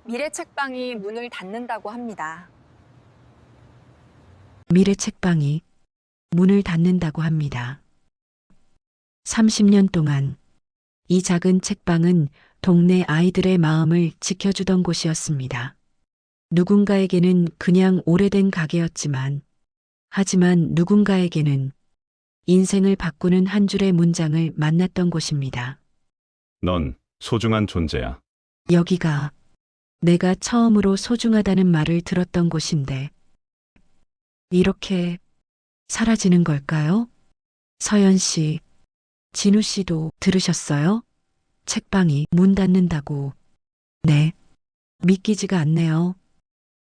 미래 책방이 문을 닫는다고 합니다. 미래 책방이 문을 닫는다고 합니다. 30년 동안 이 작은 책방은 동네 아이들의 마음을 지켜주던 곳이었습니다. 누군가에게는 그냥 오래된 가게였지만, 하지만 누군가에게는 인생을 바꾸는 한 줄의 문장을 만났던 곳입니다. 넌 소중한 존재야. 여기가 내가 처음으로 소중하다는 말을 들었던 곳인데, 이렇게 사라지는 걸까요? 서연 씨, 진우 씨도 들으셨어요? 책방이 문 닫는다고. 네, 믿기지가 않네요.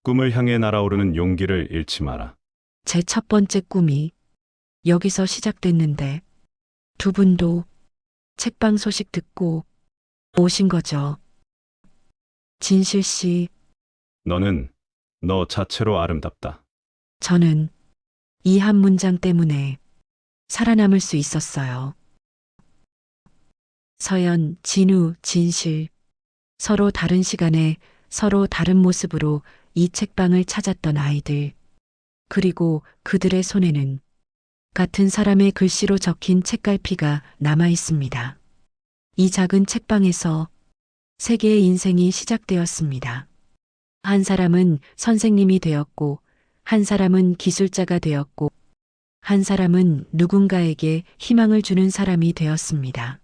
꿈을 향해 날아오르는 용기를 잃지 마라. 제 첫 번째 꿈이 여기서 시작됐는데 두 분도 책방 소식 듣고 오신 거죠. 진실 씨, 너는 너 자체로 아름답다. 저는 이 한 문장 때문에 살아남을 수 있었어요. 서연, 진우, 진실. 서로 다른 시간에 서로 다른 모습으로 이 책방을 찾았던 아이들. 그리고 그들의 손에는 같은 사람의 글씨로 적힌 책갈피가 남아 있습니다. 이 작은 책방에서 세 개의 인생이 시작되었습니다. 한 사람은 선생님이 되었고, 한 사람은 기술자가 되었고, 한 사람은 누군가에게 희망을 주는 사람이 되었습니다.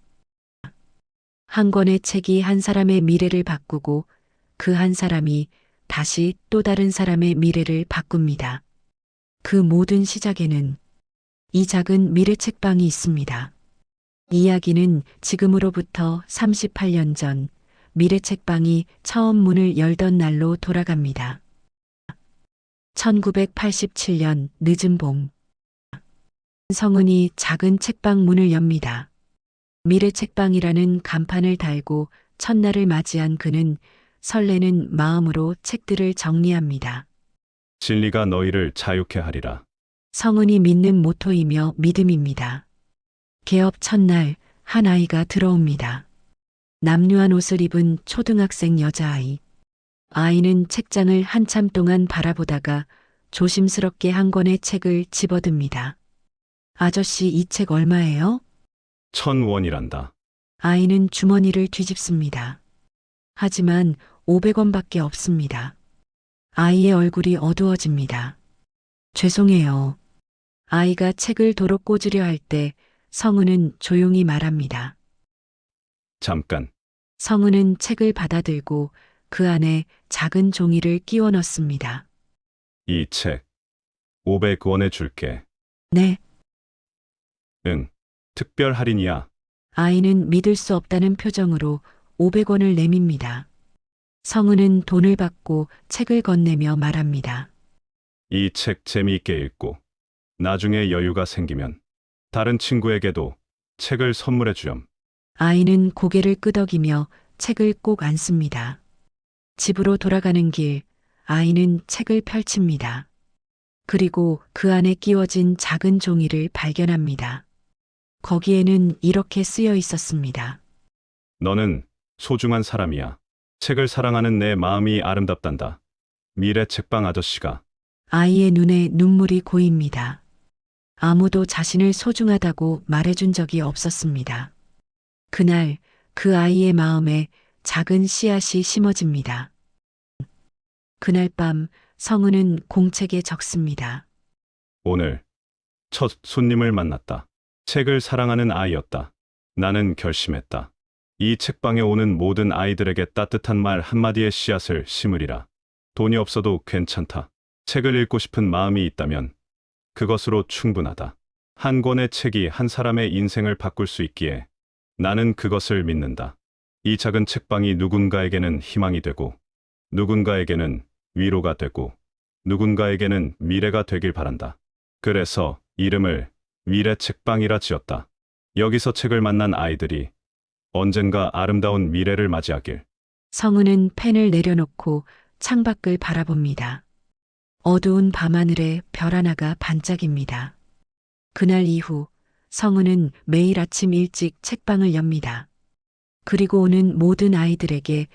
한 권의 책이 한 사람의 미래를 바꾸고 그 한 사람이 다시 또 다른 사람의 미래를 바꿉니다. 그 모든 시작에는 이 작은 미래 책방이 있습니다. 이야기는 지금으로부터 38년 전 미래 책방이 처음 문을 열던 날로 돌아갑니다. 1987년 늦은 봄. 성은이 작은 책방 문을 엽니다. 미래 책방이라는 간판을 달고 첫날을 맞이한 그는 설레는 마음으로 책들을 정리합니다. 진리가 너희를 자유케 하리라. 성은이 믿는 모토이며 믿음입니다. 개업 첫날 한 아이가 들어옵니다. 남루한 옷을 입은 초등학생 여자아이. 아이는 책장을 한참 동안 바라보다가 조심스럽게 한 권의 책을 집어듭니다. 아저씨, 이 책 얼마예요? 1,000원이란다. 아이는 주머니를 뒤집습니다. 하지만 500원밖에 없습니다. 아이의 얼굴이 어두워집니다. 죄송해요. 아이가 책을 도로 꽂으려 할 때 성은은 조용히 말합니다. 잠깐. 성은은 책을 받아들고 그 안에 작은 종이를 끼워 넣습니다. 이 책 500원에 줄게. 네, 응. 특별 할인이야. 아이는 믿을 수 없다는 표정으로 500원을 내밉니다. 성은은 돈을 받고 책을 건네며 말합니다. 이 책 재미있게 읽고 나중에 여유가 생기면 다른 친구에게도 책을 선물해 주렴. 아이는 고개를 끄덕이며 책을 꼭 안습니다. 집으로 돌아가는 길, 아이는 책을 펼칩니다. 그리고 그 안에 끼워진 작은 종이를 발견합니다. 거기에는 이렇게 쓰여 있었습니다. 너는 소중한 사람이야. 책을 사랑하는 내 마음이 아름답단다. 미래 책방 아저씨가. 아이의 눈에 눈물이 고입니다. 아무도 자신을 소중하다고 말해준 적이 없었습니다. 그날 그 아이의 마음에 작은 씨앗이 심어집니다. 그날 밤 성은은 공책에 적습니다. 오늘 첫 손님을 만났다. 책을 사랑하는 아이였다. 나는 결심했다. 이 책방에 오는 모든 아이들에게 따뜻한 말 한마디의 씨앗을 심으리라. 돈이 없어도 괜찮다. 책을 읽고 싶은 마음이 있다면 그것으로 충분하다. 한 권의 책이 한 사람의 인생을 바꿀 수 있기에 나는 그것을 믿는다. 이 작은 책방이 누군가에게는 희망이 되고, 누군가에게는 위로가 되고, 누군가에게는 미래가 되길 바란다. 그래서 이름을 미래 책방이라 지었다. 여기서 책을 만난 아이들이 언젠가 아름다운 미래를 맞이하길. 성은은 펜을 내려놓고 창밖을 바라봅니다. 어두운 밤하늘에 별 하나가 반짝입니다. 그날 이후 성은은 매일 아침 일찍 책방을 엽니다. 그리고 오는 모든 아이들에게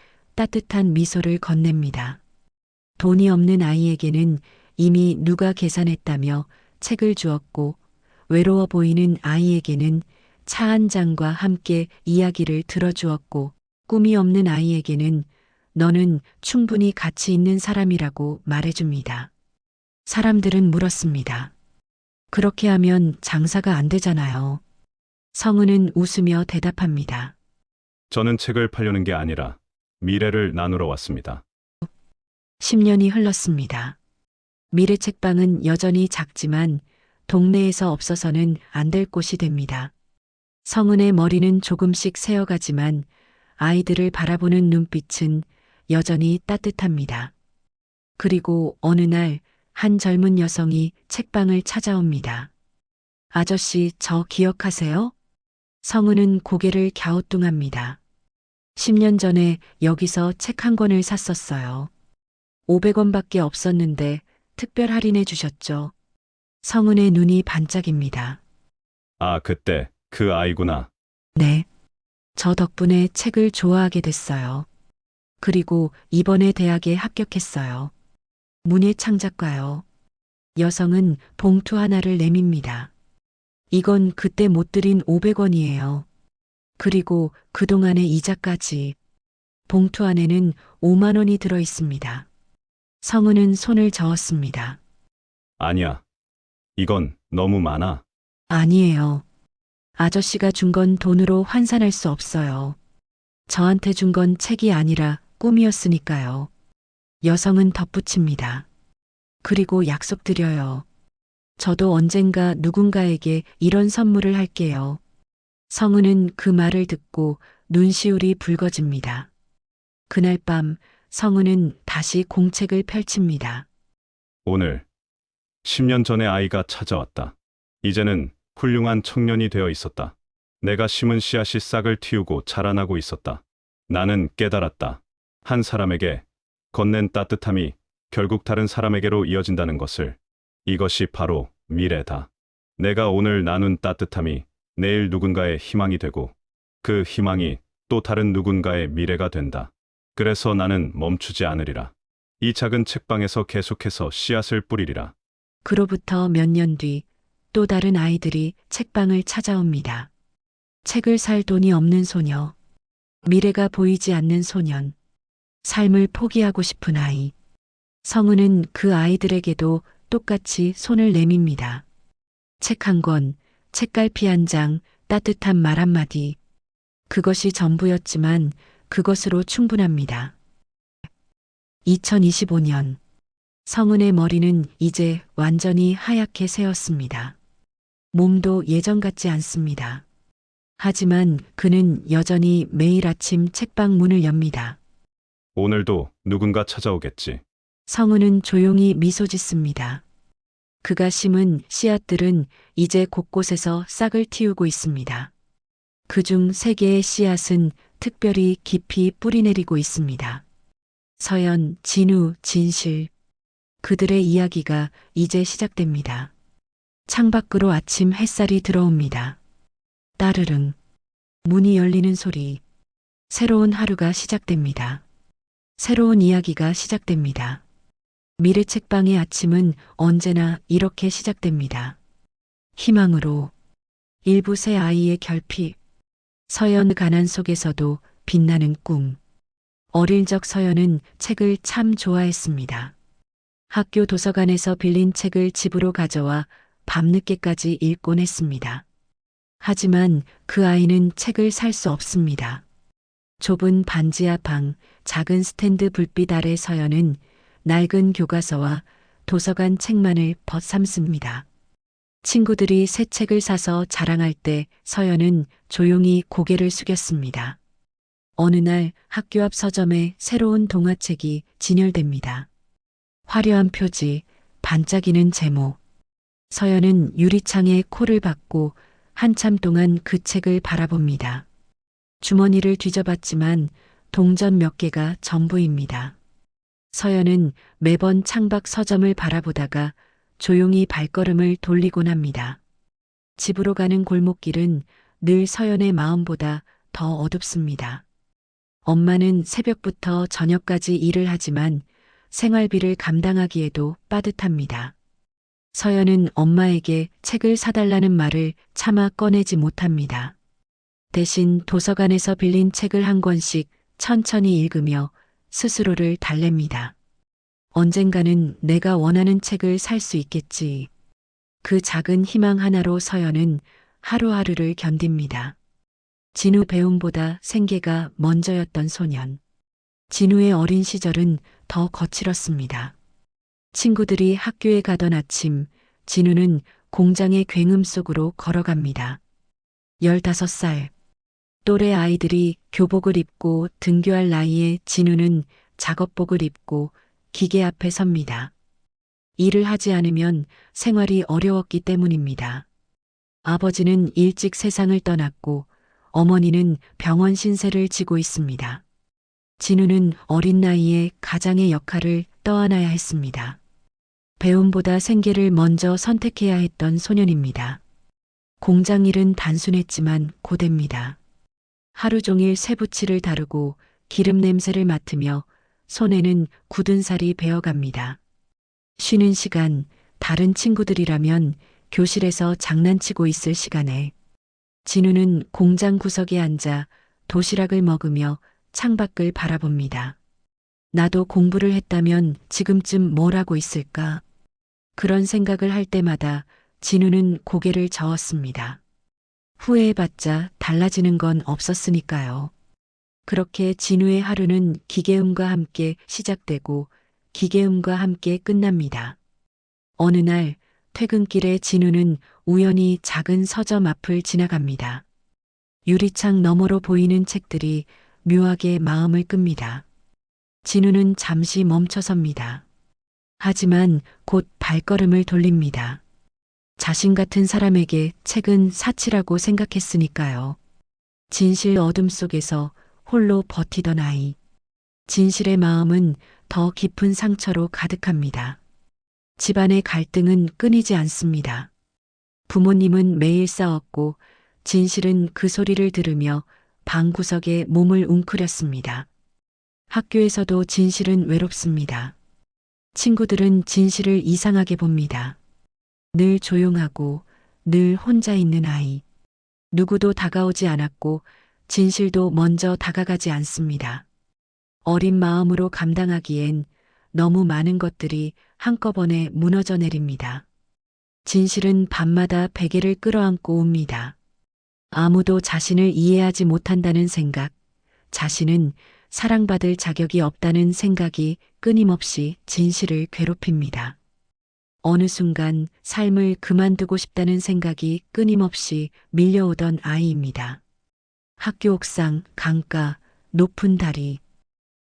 따뜻한 미소를 건넵니다. 돈이 없는 아이에게는 이미 누가 계산했다며 책을 주었고, 외로워 보이는 아이에게는 차 한 잔과 함께 이야기를 들어주었고, 꿈이 없는 아이에게는 너는 충분히 가치 있는 사람이라고 말해줍니다. 사람들은 물었습니다. 그렇게 하면 장사가 안 되잖아요. 성은은 웃으며 대답합니다. 저는 책을 팔려는 게 아니라 미래를 나누러 왔습니다. 10년이 흘렀습니다. 미래 책방은 여전히 작지만 동네에서 없어서는 안 될 곳이 됩니다. 성은의 머리는 조금씩 새어가지만 아이들을 바라보는 눈빛은 여전히 따뜻합니다. 그리고 어느 날 한 젊은 여성이 책방을 찾아옵니다. 아저씨, 저 기억하세요? 성은은 고개를 갸우뚱합니다. 10년 전에 여기서 책 한 권을 샀었어요. 500원밖에 없었는데 특별 할인해 주셨죠. 성은의 눈이 반짝입니다. 아, 그때 그 아이구나. 네. 저 덕분에 책을 좋아하게 됐어요. 그리고 이번에 대학에 합격했어요. 문예 창작과요. 여성은 봉투 하나를 내밉니다. 이건 그때 못 드린 500원이에요. 그리고 그동안의 이자까지. 봉투 안에는 5만 원이 들어 있습니다. 성은은 손을 저었습니다. 아니야. 이건 너무 많아. 아니에요. 아저씨가 준 건 돈으로 환산할 수 없어요. 저한테 준 건 책이 아니라 꿈이었으니까요. 여성은 덧붙입니다. 그리고 약속드려요. 저도 언젠가 누군가에게 이런 선물을 할게요. 성은은 그 말을 듣고 눈시울이 붉어집니다. 그날 밤 성은은 다시 공책을 펼칩니다. 오늘 10년 전의 아이가 찾아왔다. 이제는 훌륭한 청년이 되어 있었다. 내가 심은 씨앗이 싹을 틔우고 자라나고 있었다. 나는 깨달았다. 한 사람에게 건넨 따뜻함이 결국 다른 사람에게로 이어진다는 것을. 이것이 바로 미래다. 내가 오늘 나눈 따뜻함이 내일 누군가의 희망이 되고 그 희망이 또 다른 누군가의 미래가 된다. 그래서 나는 멈추지 않으리라. 이 작은 책방에서 계속해서 씨앗을 뿌리리라. 그로부터 몇 년 뒤 또 다른 아이들이 책방을 찾아옵니다. 책을 살 돈이 없는 소녀, 미래가 보이지 않는 소년, 삶을 포기하고 싶은 아이. 성은은 그 아이들에게도 똑같이 손을 내밉니다. 책 한 권, 책갈피 한 장, 따뜻한 말 한마디. 그것이 전부였지만 그것으로 충분합니다. 2025년. 성은의 머리는 이제 완전히 하얗게 새었습니다. 몸도 예전 같지 않습니다. 하지만 그는 여전히 매일 아침 책방 문을 엽니다. 오늘도 누군가 찾아오겠지. 성은은 조용히 미소 짓습니다. 그가 심은 씨앗들은 이제 곳곳에서 싹을 틔우고 있습니다. 그중 3개의 씨앗은 특별히 깊이 뿌리내리고 있습니다. 서연, 진우, 진실. 그들의 이야기가 이제 시작됩니다. 창밖으로 아침 햇살이 들어옵니다. 따르릉. 문이 열리는 소리. 새로운 하루가 시작됩니다. 새로운 이야기가 시작됩니다. 미래 책방의 아침은 언제나 이렇게 시작됩니다. 희망으로. 일부 새 아이의 결핍. 서연 가난 속에서도 빛나는 꿈. 어릴 적 서연은 책을 참 좋아했습니다. 학교 도서관에서 빌린 책을 집으로 가져와 밤늦게까지 읽곤 했습니다. 하지만 그 아이는 책을 살 수 없습니다. 좁은 반지하 방, 작은 스탠드 불빛 아래 서연은 낡은 교과서와 도서관 책만을 벗삼습니다. 친구들이 새 책을 사서 자랑할 때 서연은 조용히 고개를 숙였습니다. 어느 날 학교 앞 서점에 새로운 동화책이 진열됩니다. 화려한 표지, 반짝이는 제목. 서연은 유리창에 코를 박고 한참 동안 그 책을 바라봅니다. 주머니를 뒤져봤지만 동전 몇 개가 전부입니다. 서연은 매번 창밖 서점을 바라보다가 조용히 발걸음을 돌리곤 합니다. 집으로 가는 골목길은 늘 서연의 마음보다 더 어둡습니다. 엄마는 새벽부터 저녁까지 일을 하지만 생활비를 감당하기에도 빠듯합니다. 서연은 엄마에게 책을 사달라는 말을 차마 꺼내지 못합니다. 대신 도서관에서 빌린 책을 한 권씩 천천히 읽으며 스스로를 달랩니다. 언젠가는 내가 원하는 책을 살 수 있겠지. 그 작은 희망 하나로 서연은 하루하루를 견딥니다. 진우 배움보다 생계가 먼저였던 소년. 진우의 어린 시절은 더 거칠었습니다. 친구들이 학교에 가던 아침, 진우는 공장의 굉음 속으로 걸어갑니다. 15살. 또래 아이들이 교복을 입고 등교할 나이에 진우는 작업복을 입고 기계 앞에 섭니다. 일을 하지 않으면 생활이 어려웠기 때문입니다. 아버지는 일찍 세상을 떠났고 어머니는 병원 신세를 지고 있습니다. 진우는 어린 나이에 가장의 역할을 떠안아야 했습니다. 배움보다 생계를 먼저 선택해야 했던 소년입니다. 공장 일은 단순했지만 고됩니다. 하루 종일 쇠붙이를 다루고 기름 냄새를 맡으며 손에는 굳은 살이 배어갑니다. 쉬는 시간, 다른 친구들이라면 교실에서 장난치고 있을 시간에 진우는 공장 구석에 앉아 도시락을 먹으며 창밖을 바라봅니다. 나도 공부를 했다면 지금쯤 뭘 하고 있을까? 그런 생각을 할 때마다 진우는 고개를 저었습니다. 후회해봤자 달라지는 건 없었으니까요. 그렇게 진우의 하루는 기계음과 함께 시작되고 기계음과 함께 끝납니다. 어느 날 퇴근길에 진우는 우연히 작은 서점 앞을 지나갑니다. 유리창 너머로 보이는 책들이 묘하게 마음을 끕니다. 진우는 잠시 멈춰섭니다. 하지만 곧 발걸음을 돌립니다. 자신 같은 사람에게 책은 사치라고 생각했으니까요. 진실 어둠 속에서 홀로 버티던 아이. 진실의 마음은 더 깊은 상처로 가득합니다. 집안의 갈등은 끊이지 않습니다. 부모님은 매일 싸웠고 진실은 그 소리를 들으며 방구석에 몸을 웅크렸습니다. 학교에서도 진실은 외롭습니다. 친구들은 진실을 이상하게 봅니다. 늘 조용하고 늘 혼자 있는 아이. 누구도 다가오지 않았고 진실도 먼저 다가가지 않습니다. 어린 마음으로 감당하기엔 너무 많은 것들이 한꺼번에 무너져 내립니다. 진실은 밤마다 베개를 끌어안고 웁니다. 아무도 자신을 이해하지 못한다는 생각, 자신은 사랑받을 자격이 없다는 생각이 끊임없이 진실을 괴롭힙니다. 어느 순간 삶을 그만두고 싶다는 생각이 끊임없이 밀려오던 아이입니다. 학교 옥상, 강가, 높은 다리.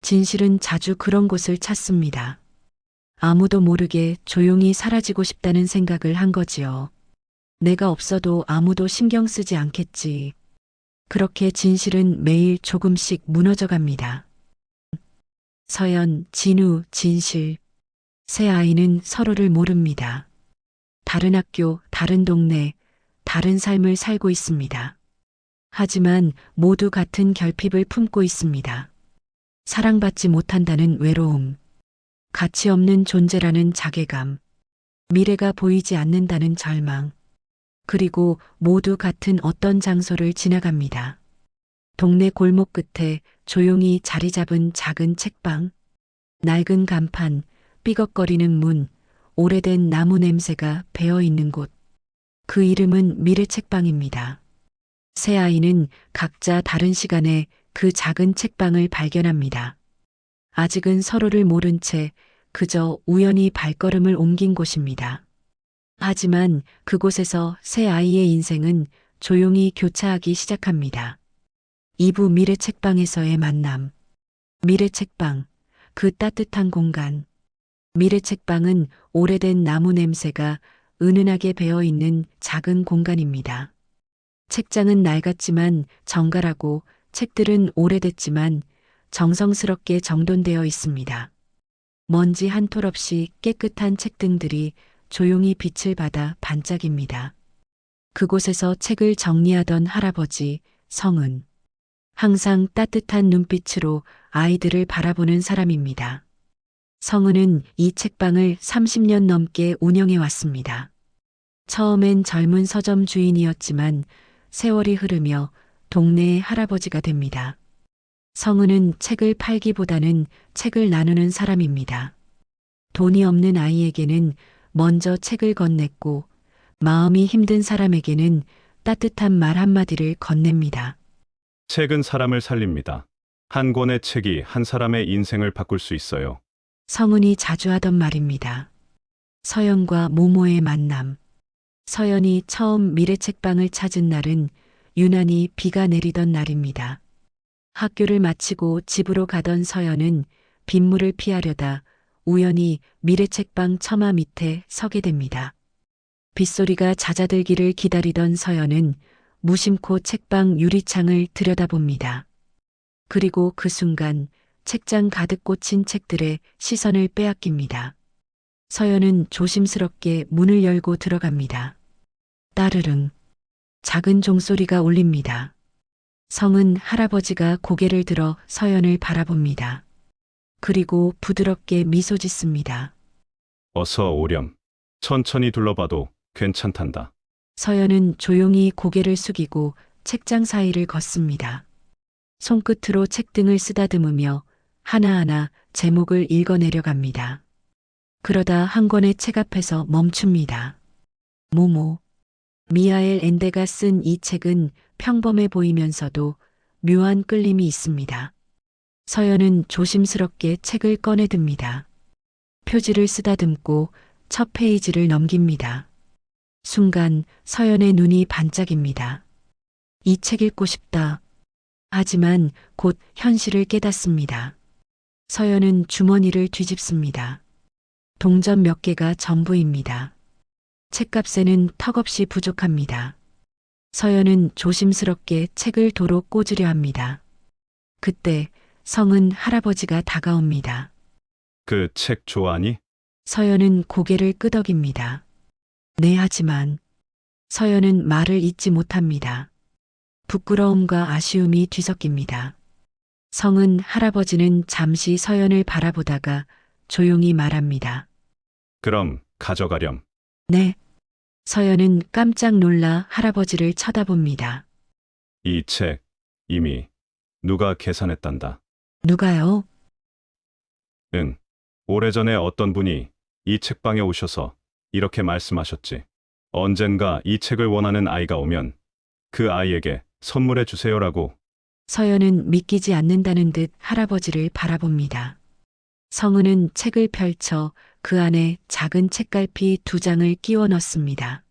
진실은 자주 그런 곳을 찾습니다. 아무도 모르게 조용히 사라지고 싶다는 생각을 한 거지요. 내가 없어도 아무도 신경 쓰지 않겠지. 그렇게 진실은 매일 조금씩 무너져 갑니다. 서연, 진우, 진실. 세 아이는 서로를 모릅니다. 다른 학교, 다른 동네, 다른 삶을 살고 있습니다. 하지만 모두 같은 결핍을 품고 있습니다. 사랑받지 못한다는 외로움, 가치 없는 존재라는 자괴감, 미래가 보이지 않는다는 절망, 그리고 모두 같은 어떤 장소를 지나갑니다. 동네 골목 끝에 조용히 자리 잡은 작은 책방, 낡은 간판, 삐걱거리는 문, 오래된 나무 냄새가 배어 있는 곳. 그 이름은 미래책방입니다. 세 아이는 각자 다른 시간에 그 작은 책방을 발견합니다. 아직은 서로를 모른 채 그저 우연히 발걸음을 옮긴 곳입니다. 하지만 그곳에서 세 아이의 인생은 조용히 교차하기 시작합니다. 2부 미래책방에서의 만남. 미래책방, 그 따뜻한 공간. 미래책방은 오래된 나무 냄새가 은은하게 배어 있는 작은 공간입니다. 책장은 낡았지만 정갈하고 책들은 오래됐지만 정성스럽게 정돈되어 있습니다. 먼지 한 톨 없이 깨끗한 책등들이 조용히 빛을 받아 반짝입니다. 그곳에서 책을 정리하던 할아버지, 성은. 항상 따뜻한 눈빛으로 아이들을 바라보는 사람입니다. 성은은 이 책방을 30년 넘게 운영해 왔습니다. 처음엔 젊은 서점 주인이었지만 세월이 흐르며 동네의 할아버지가 됩니다. 성은은 책을 팔기보다는 책을 나누는 사람입니다. 돈이 없는 아이에게는 먼저 책을 건넸고 마음이 힘든 사람에게는 따뜻한 말 한마디를 건넵니다. 책은 사람을 살립니다. 한 권의 책이 한 사람의 인생을 바꿀 수 있어요. 성은이 자주 하던 말입니다. 서연과 모모의 만남. 서연이 처음 미래책방을 찾은 날은 유난히 비가 내리던 날입니다. 학교를 마치고 집으로 가던 서연은 빗물을 피하려다 우연히 미래책방 처마 밑에 서게 됩니다. 빗소리가 잦아들기를 기다리던 서연은 무심코 책방 유리창을 들여다봅니다. 그리고 그 순간 책장 가득 꽂힌 책들의 시선을 빼앗깁니다. 서연은 조심스럽게 문을 열고 들어갑니다. 따르릉. 작은 종소리가 울립니다. 성은 할아버지가 고개를 들어 서연을 바라봅니다. 그리고 부드럽게 미소 짓습니다. 어서 오렴. 천천히 둘러봐도 괜찮단다. 서연은 조용히 고개를 숙이고 책장 사이를 걷습니다. 손끝으로 책등을 쓰다듬으며 하나하나 제목을 읽어내려갑니다. 그러다 한 권의 책 앞에서 멈춥니다. 모모. 미하엘 엔데가 쓴 이 책은 평범해 보이면서도 묘한 끌림이 있습니다. 서연은 조심스럽게 책을 꺼내듭니다. 표지를 쓰다듬고 첫 페이지를 넘깁니다. 순간 서연의 눈이 반짝입니다. 이 책 읽고 싶다. 하지만 곧 현실을 깨닫습니다. 서연은 주머니를 뒤집습니다. 동전 몇 개가 전부입니다. 책값에는 턱없이 부족합니다. 서연은 조심스럽게 책을 도로 꽂으려 합니다. 그때 성은 할아버지가 다가옵니다. 그 책 좋아하니? 서연은 고개를 끄덕입니다. 네, 하지만 서연은 말을 잇지 못합니다. 부끄러움과 아쉬움이 뒤섞입니다. 성은 할아버지는 잠시 서연을 바라보다가 조용히 말합니다. 그럼 가져가렴. 네. 서연은 깜짝 놀라 할아버지를 쳐다봅니다. 이 책 이미 누가 계산했단다. 누가요? 응. 오래전에 어떤 분이 이 책방에 오셔서 이렇게 말씀하셨지. 언젠가 이 책을 원하는 아이가 오면 그 아이에게 선물해 주세요라고. 서연은 믿기지 않는다는 듯 할아버지를 바라봅니다. 성은은 책을 펼쳐 그 안에 작은 책갈피 2장을 끼워 넣습니다.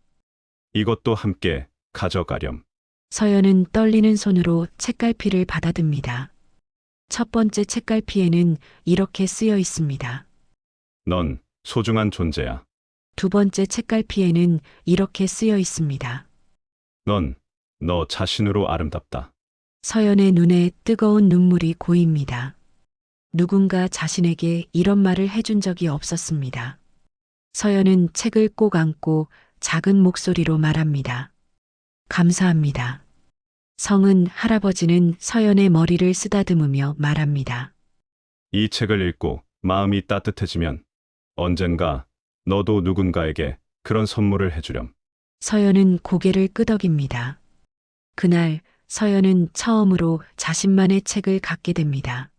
이것도 함께 가져가렴. 서연은 떨리는 손으로 책갈피를 받아듭니다. 첫 번째 책갈피에는 이렇게 쓰여 있습니다. 넌 소중한 존재야. 두 번째 책갈피에는 이렇게 쓰여 있습니다. 넌 너 자신으로 아름답다. 서연의 눈에 뜨거운 눈물이 고입니다. 누군가 자신에게 이런 말을 해준 적이 없었습니다. 서연은 책을 꼭 안고 작은 목소리로 말합니다. 감사합니다. 성은 할아버지는 서연의 머리를 쓰다듬으며 말합니다. 이 책을 읽고 마음이 따뜻해지면 언젠가 너도 누군가에게 그런 선물을 해주렴. 서연은 고개를 끄덕입니다. 그날 서연은 처음으로 자신만의 책을 갖게 됩니다.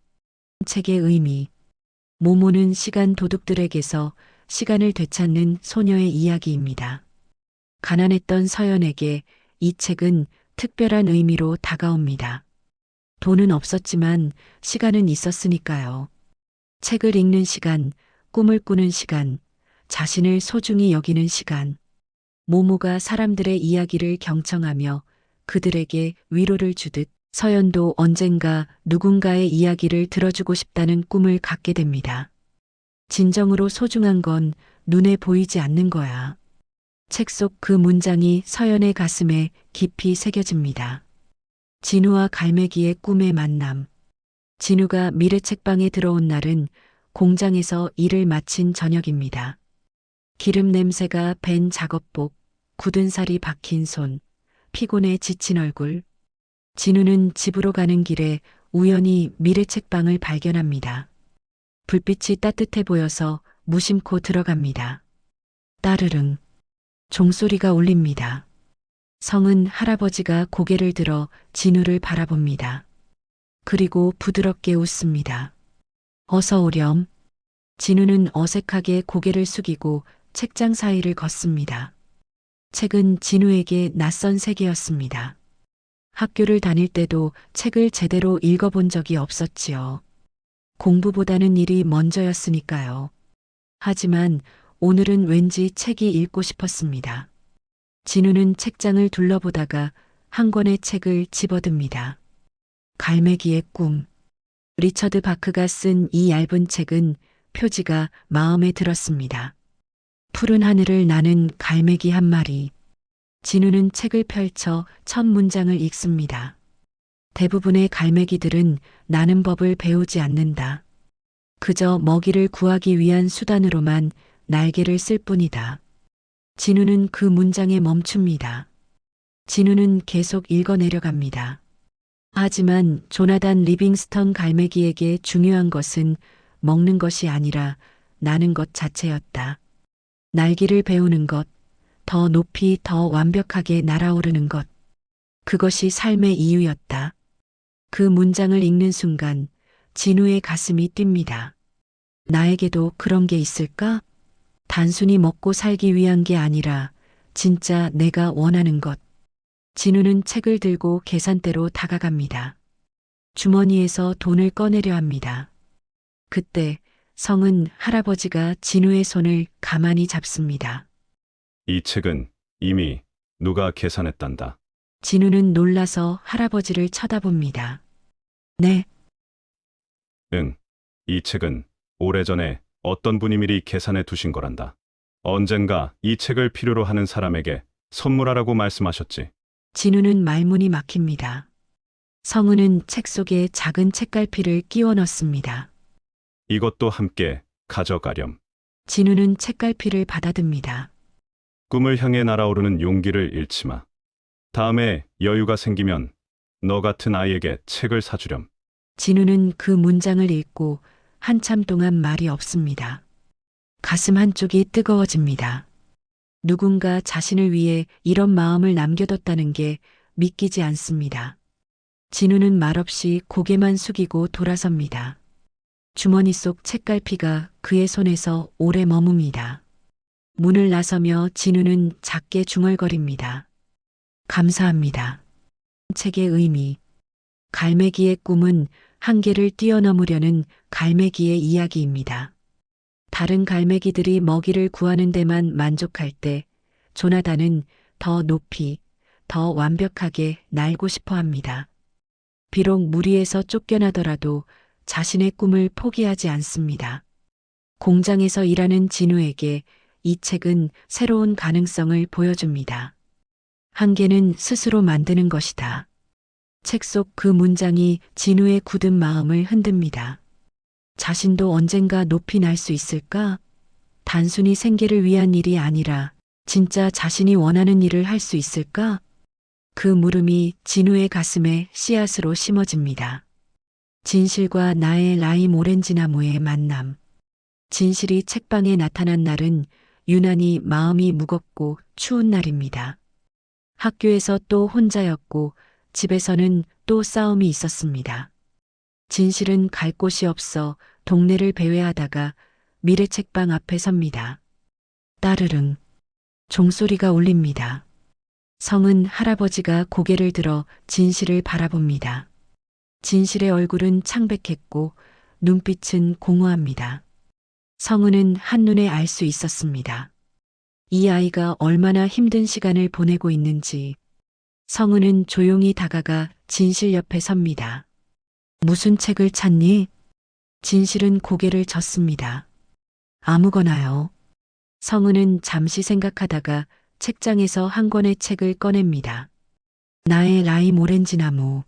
책의 의미. 모모는 시간 도둑들에게서 시간을 되찾는 소녀의 이야기입니다. 가난했던 서연에게 이 책은 특별한 의미로 다가옵니다. 돈은 없었지만 시간은 있었으니까요. 책을 읽는 시간, 꿈을 꾸는 시간, 자신을 소중히 여기는 시간. 모모가 사람들의 이야기를 경청하며 그들에게 위로를 주듯 서연도 언젠가 누군가의 이야기를 들어주고 싶다는 꿈을 갖게 됩니다. 진정으로 소중한 건 눈에 보이지 않는 거야. 책 속 그 문장이 서연의 가슴에 깊이 새겨집니다. 진우와 갈매기의 꿈의 만남. 진우가 미래책방에 들어온 날은 공장에서 일을 마친 저녁입니다. 기름 냄새가 밴 작업복, 굳은 살이 박힌 손, 피곤해 지친 얼굴. 진우는 집으로 가는 길에 우연히 미래 책방을 발견합니다. 불빛이 따뜻해 보여서 무심코 들어갑니다. 따르릉. 종소리가 울립니다. 성은 할아버지가 고개를 들어 진우를 바라봅니다. 그리고 부드럽게 웃습니다. 어서 오렴. 진우는 어색하게 고개를 숙이고 책장 사이를 걷습니다. 책은 진우에게 낯선 세계였습니다. 학교를 다닐 때도 책을 제대로 읽어본 적이 없었지요. 공부보다는 일이 먼저였으니까요. 하지만 오늘은 왠지 책이 읽고 싶었습니다. 진우는 책장을 둘러보다가 한 권의 책을 집어듭니다. 갈매기의 꿈. 리처드 바크가 쓴 이 얇은 책은 표지가 마음에 들었습니다. 푸른 하늘을 나는 갈매기 한 마리. 진우는 책을 펼쳐 첫 문장을 읽습니다. 대부분의 갈매기들은 나는 법을 배우지 않는다. 그저 먹이를 구하기 위한 수단으로만 날개를 쓸 뿐이다. 진우는 그 문장에 멈춥니다. 진우는 계속 읽어 내려갑니다. 하지만 조나단 리빙스턴 갈매기에게 중요한 것은 먹는 것이 아니라 나는 것 자체였다. 날기를 배우는 것, 더 높이 더 완벽하게 날아오르는 것. 그것이 삶의 이유였다. 그 문장을 읽는 순간 진우의 가슴이 뜁니다. 나에게도 그런 게 있을까? 단순히 먹고 살기 위한 게 아니라 진짜 내가 원하는 것. 진우는 책을 들고 계산대로 다가갑니다. 주머니에서 돈을 꺼내려 합니다. 그때 성은 할아버지가 진우의 손을 가만히 잡습니다. 이 책은 이미 누가 계산했단다. 진우는 놀라서 할아버지를 쳐다봅니다. 네, 응. 이 책은 오래전에 어떤 분이 미리 계산해 두신 거란다. 언젠가 이 책을 필요로 하는 사람에게 선물하라고 말씀하셨지. 진우는 말문이 막힙니다. 성은은 책 속에 작은 책갈피를 끼워 넣습니다. 이것도 함께 가져가렴. 진우는 책갈피를 받아듭니다. 꿈을 향해 날아오르는 용기를 잃지 마. 다음에 여유가 생기면 너 같은 아이에게 책을 사주렴. 진우는 그 문장을 읽고 한참 동안 말이 없습니다. 가슴 한쪽이 뜨거워집니다. 누군가 자신을 위해 이런 마음을 남겨뒀다는 게 믿기지 않습니다. 진우는 말없이 고개만 숙이고 돌아섭니다. 주머니 속 책갈피가 그의 손에서 오래 머뭅니다. 문을 나서며 진우는 작게 중얼거립니다. 감사합니다. 책의 의미. 갈매기의 꿈은 한계를 뛰어넘으려는 갈매기의 이야기입니다. 다른 갈매기들이 먹이를 구하는 데만 만족할 때 조나단은 더 높이, 더 완벽하게 날고 싶어 합니다. 비록 무리에서 쫓겨나더라도 자신의 꿈을 포기하지 않습니다. 공장에서 일하는 진우에게 이 책은 새로운 가능성을 보여줍니다. 한계는 스스로 만드는 것이다. 책 속 그 문장이 진우의 굳은 마음을 흔듭니다. 자신도 언젠가 높이 날 수 있을까? 단순히 생계를 위한 일이 아니라 진짜 자신이 원하는 일을 할 수 있을까? 그 물음이 진우의 가슴에 씨앗으로 심어집니다. 진실과 나의 라임 오렌지 나무의 만남. 진실이 책방에 나타난 날은 유난히 마음이 무겁고 추운 날입니다. 학교에서 또 혼자였고 집에서는 또 싸움이 있었습니다. 진실은 갈 곳이 없어 동네를 배회하다가 미래 책방 앞에 섭니다. 따르릉. 종소리가 울립니다. 성은 할아버지가 고개를 들어 진실을 바라봅니다. 진실의 얼굴은 창백했고 눈빛은 공허합니다. 성은은 한눈에 알 수 있었습니다. 이 아이가 얼마나 힘든 시간을 보내고 있는지. 성은은 조용히 다가가 진실 옆에 섭니다. 무슨 책을 찾니? 진실은 고개를 젓습니다. 아무거나요. 성은은 잠시 생각하다가 책장에서 한 권의 책을 꺼냅니다. 나의 라임 오렌지 나무.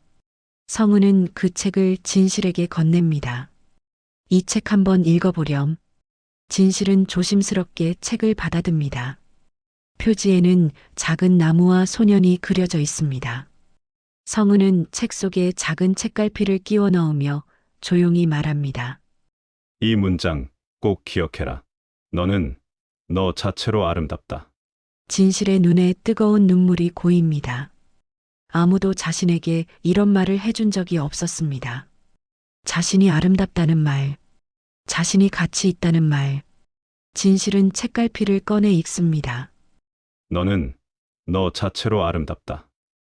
성은은 그 책을 진실에게 건넵니다. 이 책 한번 읽어보렴. 진실은 조심스럽게 책을 받아듭니다. 표지에는 작은 나무와 소년이 그려져 있습니다. 성은은 책 속에 작은 책갈피를 끼워 넣으며 조용히 말합니다. 이 문장 꼭 기억해라. 너는 너 자체로 아름답다. 진실의 눈에 뜨거운 눈물이 고입니다. 아무도 자신에게 이런 말을 해준 적이 없었습니다. 자신이 아름답다는 말, 자신이 가치 있다는 말. 진실은 책갈피를 꺼내 읽습니다. 너는 너 자체로 아름답다.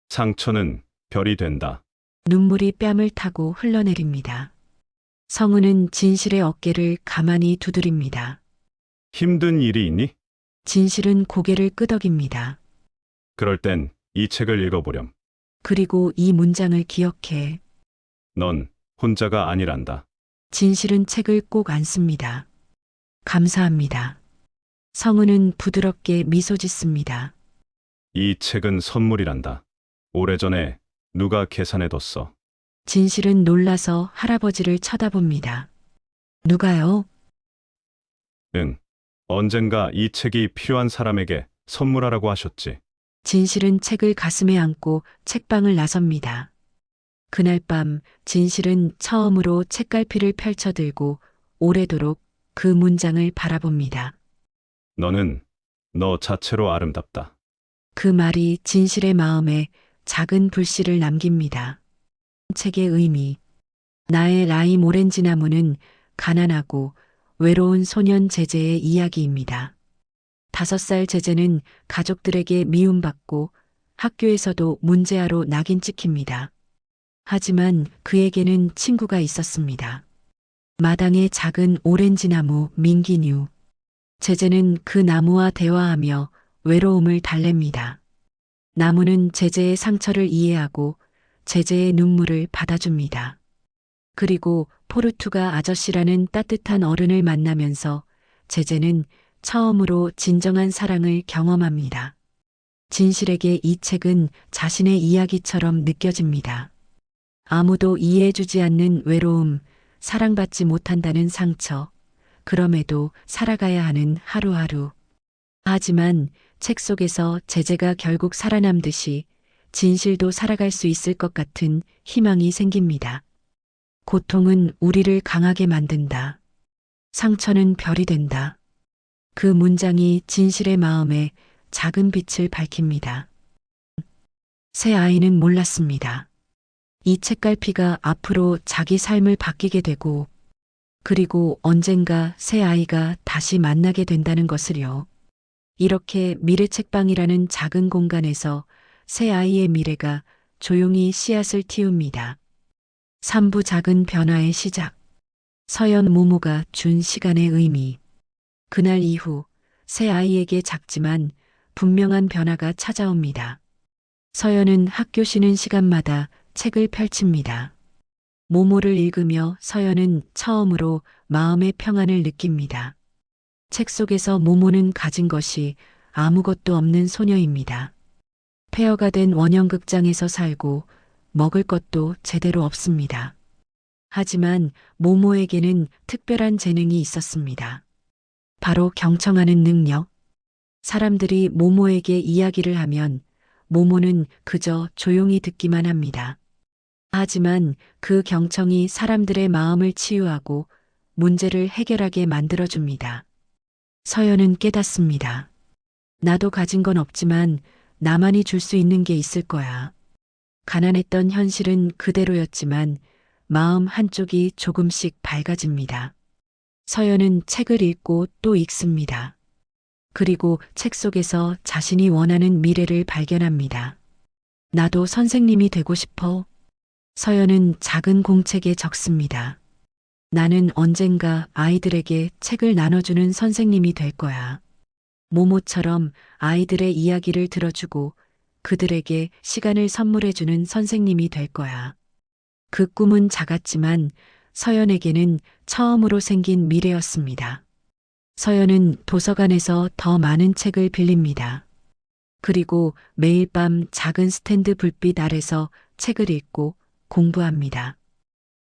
상처는 별이 된다. 눈물이 뺨을 타고 흘러내립니다. 성은은 진실의 어깨를 가만히 두드립니다. 힘든 일이 있니? 진실은 고개를 끄덕입니다. 그럴 땐 이 책을 읽어보렴. 그리고 이 문장을 기억해. 넌 혼자가 아니란다. 진실은 책을 꼭 안습니다. 감사합니다. 성은은 부드럽게 미소 짓습니다. 이 책은 선물이란다. 오래전에 누가 계산해뒀어. 진실은 놀라서 할아버지를 쳐다봅니다. 누가요? 응. 언젠가 이 책이 필요한 사람에게 선물하라고 하셨지. 진실은 책을 가슴에 안고 책방을 나섭니다. 그날 밤 진실은 처음으로 책갈피를 펼쳐들고 오래도록 그 문장을 바라봅니다. 너는 너 자체로 아름답다. 그 말이 진실의 마음에 작은 불씨를 남깁니다. 책의 의미. 나의 라임 오렌지 나무는 가난하고 외로운 소년 제제의 이야기입니다. 5살 제제는 가족들에게 미움받고 학교에서도 문제아로 낙인 찍힙니다. 하지만 그에게는 친구가 있었습니다. 마당의 작은 오렌지 나무 민기뉴. 제제는 그 나무와 대화하며 외로움을 달랩니다. 나무는 제제의 상처를 이해하고 제제의 눈물을 받아줍니다. 그리고 포르투가 아저씨라는 따뜻한 어른을 만나면서 제제는 처음으로 진정한 사랑을 경험합니다. 진실에게 이 책은 자신의 이야기처럼 느껴집니다. 아무도 이해해주지 않는 외로움, 사랑받지 못한다는 상처, 그럼에도 살아가야 하는 하루하루. 하지만 책 속에서 제재가 결국 살아남듯이 진실도 살아갈 수 있을 것 같은 희망이 생깁니다. 고통은 우리를 강하게 만든다. 상처는 별이 된다. 그 문장이 진실의 마음에 작은 빛을 밝힙니다. 새 아이는 몰랐습니다. 이 책갈피가 앞으로 자기 삶을 바뀌게 되고 그리고 언젠가 새 아이가 다시 만나게 된다는 것을요. 이렇게 미래 책방이라는 작은 공간에서 새 아이의 미래가 조용히 씨앗을 틔웁니다. 3부 작은 변화의 시작. 서연 모모가 준 시간의 의미. 그날 이후 새 아이에게 작지만 분명한 변화가 찾아옵니다. 서연은 학교 쉬는 시간마다 책을 펼칩니다. 모모를 읽으며 서연은 처음으로 마음의 평안을 느낍니다. 책 속에서 모모는 가진 것이 아무것도 없는 소녀입니다. 폐허가 된 원형극장에서 살고 먹을 것도 제대로 없습니다. 하지만 모모에게는 특별한 재능이 있었습니다. 바로 경청하는 능력. 사람들이 모모에게 이야기를 하면 모모는 그저 조용히 듣기만 합니다. 하지만 그 경청이 사람들의 마음을 치유하고 문제를 해결하게 만들어줍니다. 서연은 깨닫습니다. 나도 가진 건 없지만 나만이 줄 수 있는 게 있을 거야. 가난했던 현실은 그대로였지만 마음 한쪽이 조금씩 밝아집니다. 서연은 책을 읽고 또 읽습니다. 그리고 책 속에서 자신이 원하는 미래를 발견합니다. 나도 선생님이 되고 싶어. 서연은 작은 공책에 적습니다. 나는 언젠가 아이들에게 책을 나눠주는 선생님이 될 거야. 모모처럼 아이들의 이야기를 들어주고 그들에게 시간을 선물해주는 선생님이 될 거야. 그 꿈은 작았지만 서연에게는 처음으로 생긴 미래였습니다. 서연은 도서관에서 더 많은 책을 빌립니다. 그리고 매일 밤 작은 스탠드 불빛 아래서 책을 읽고 공부합니다.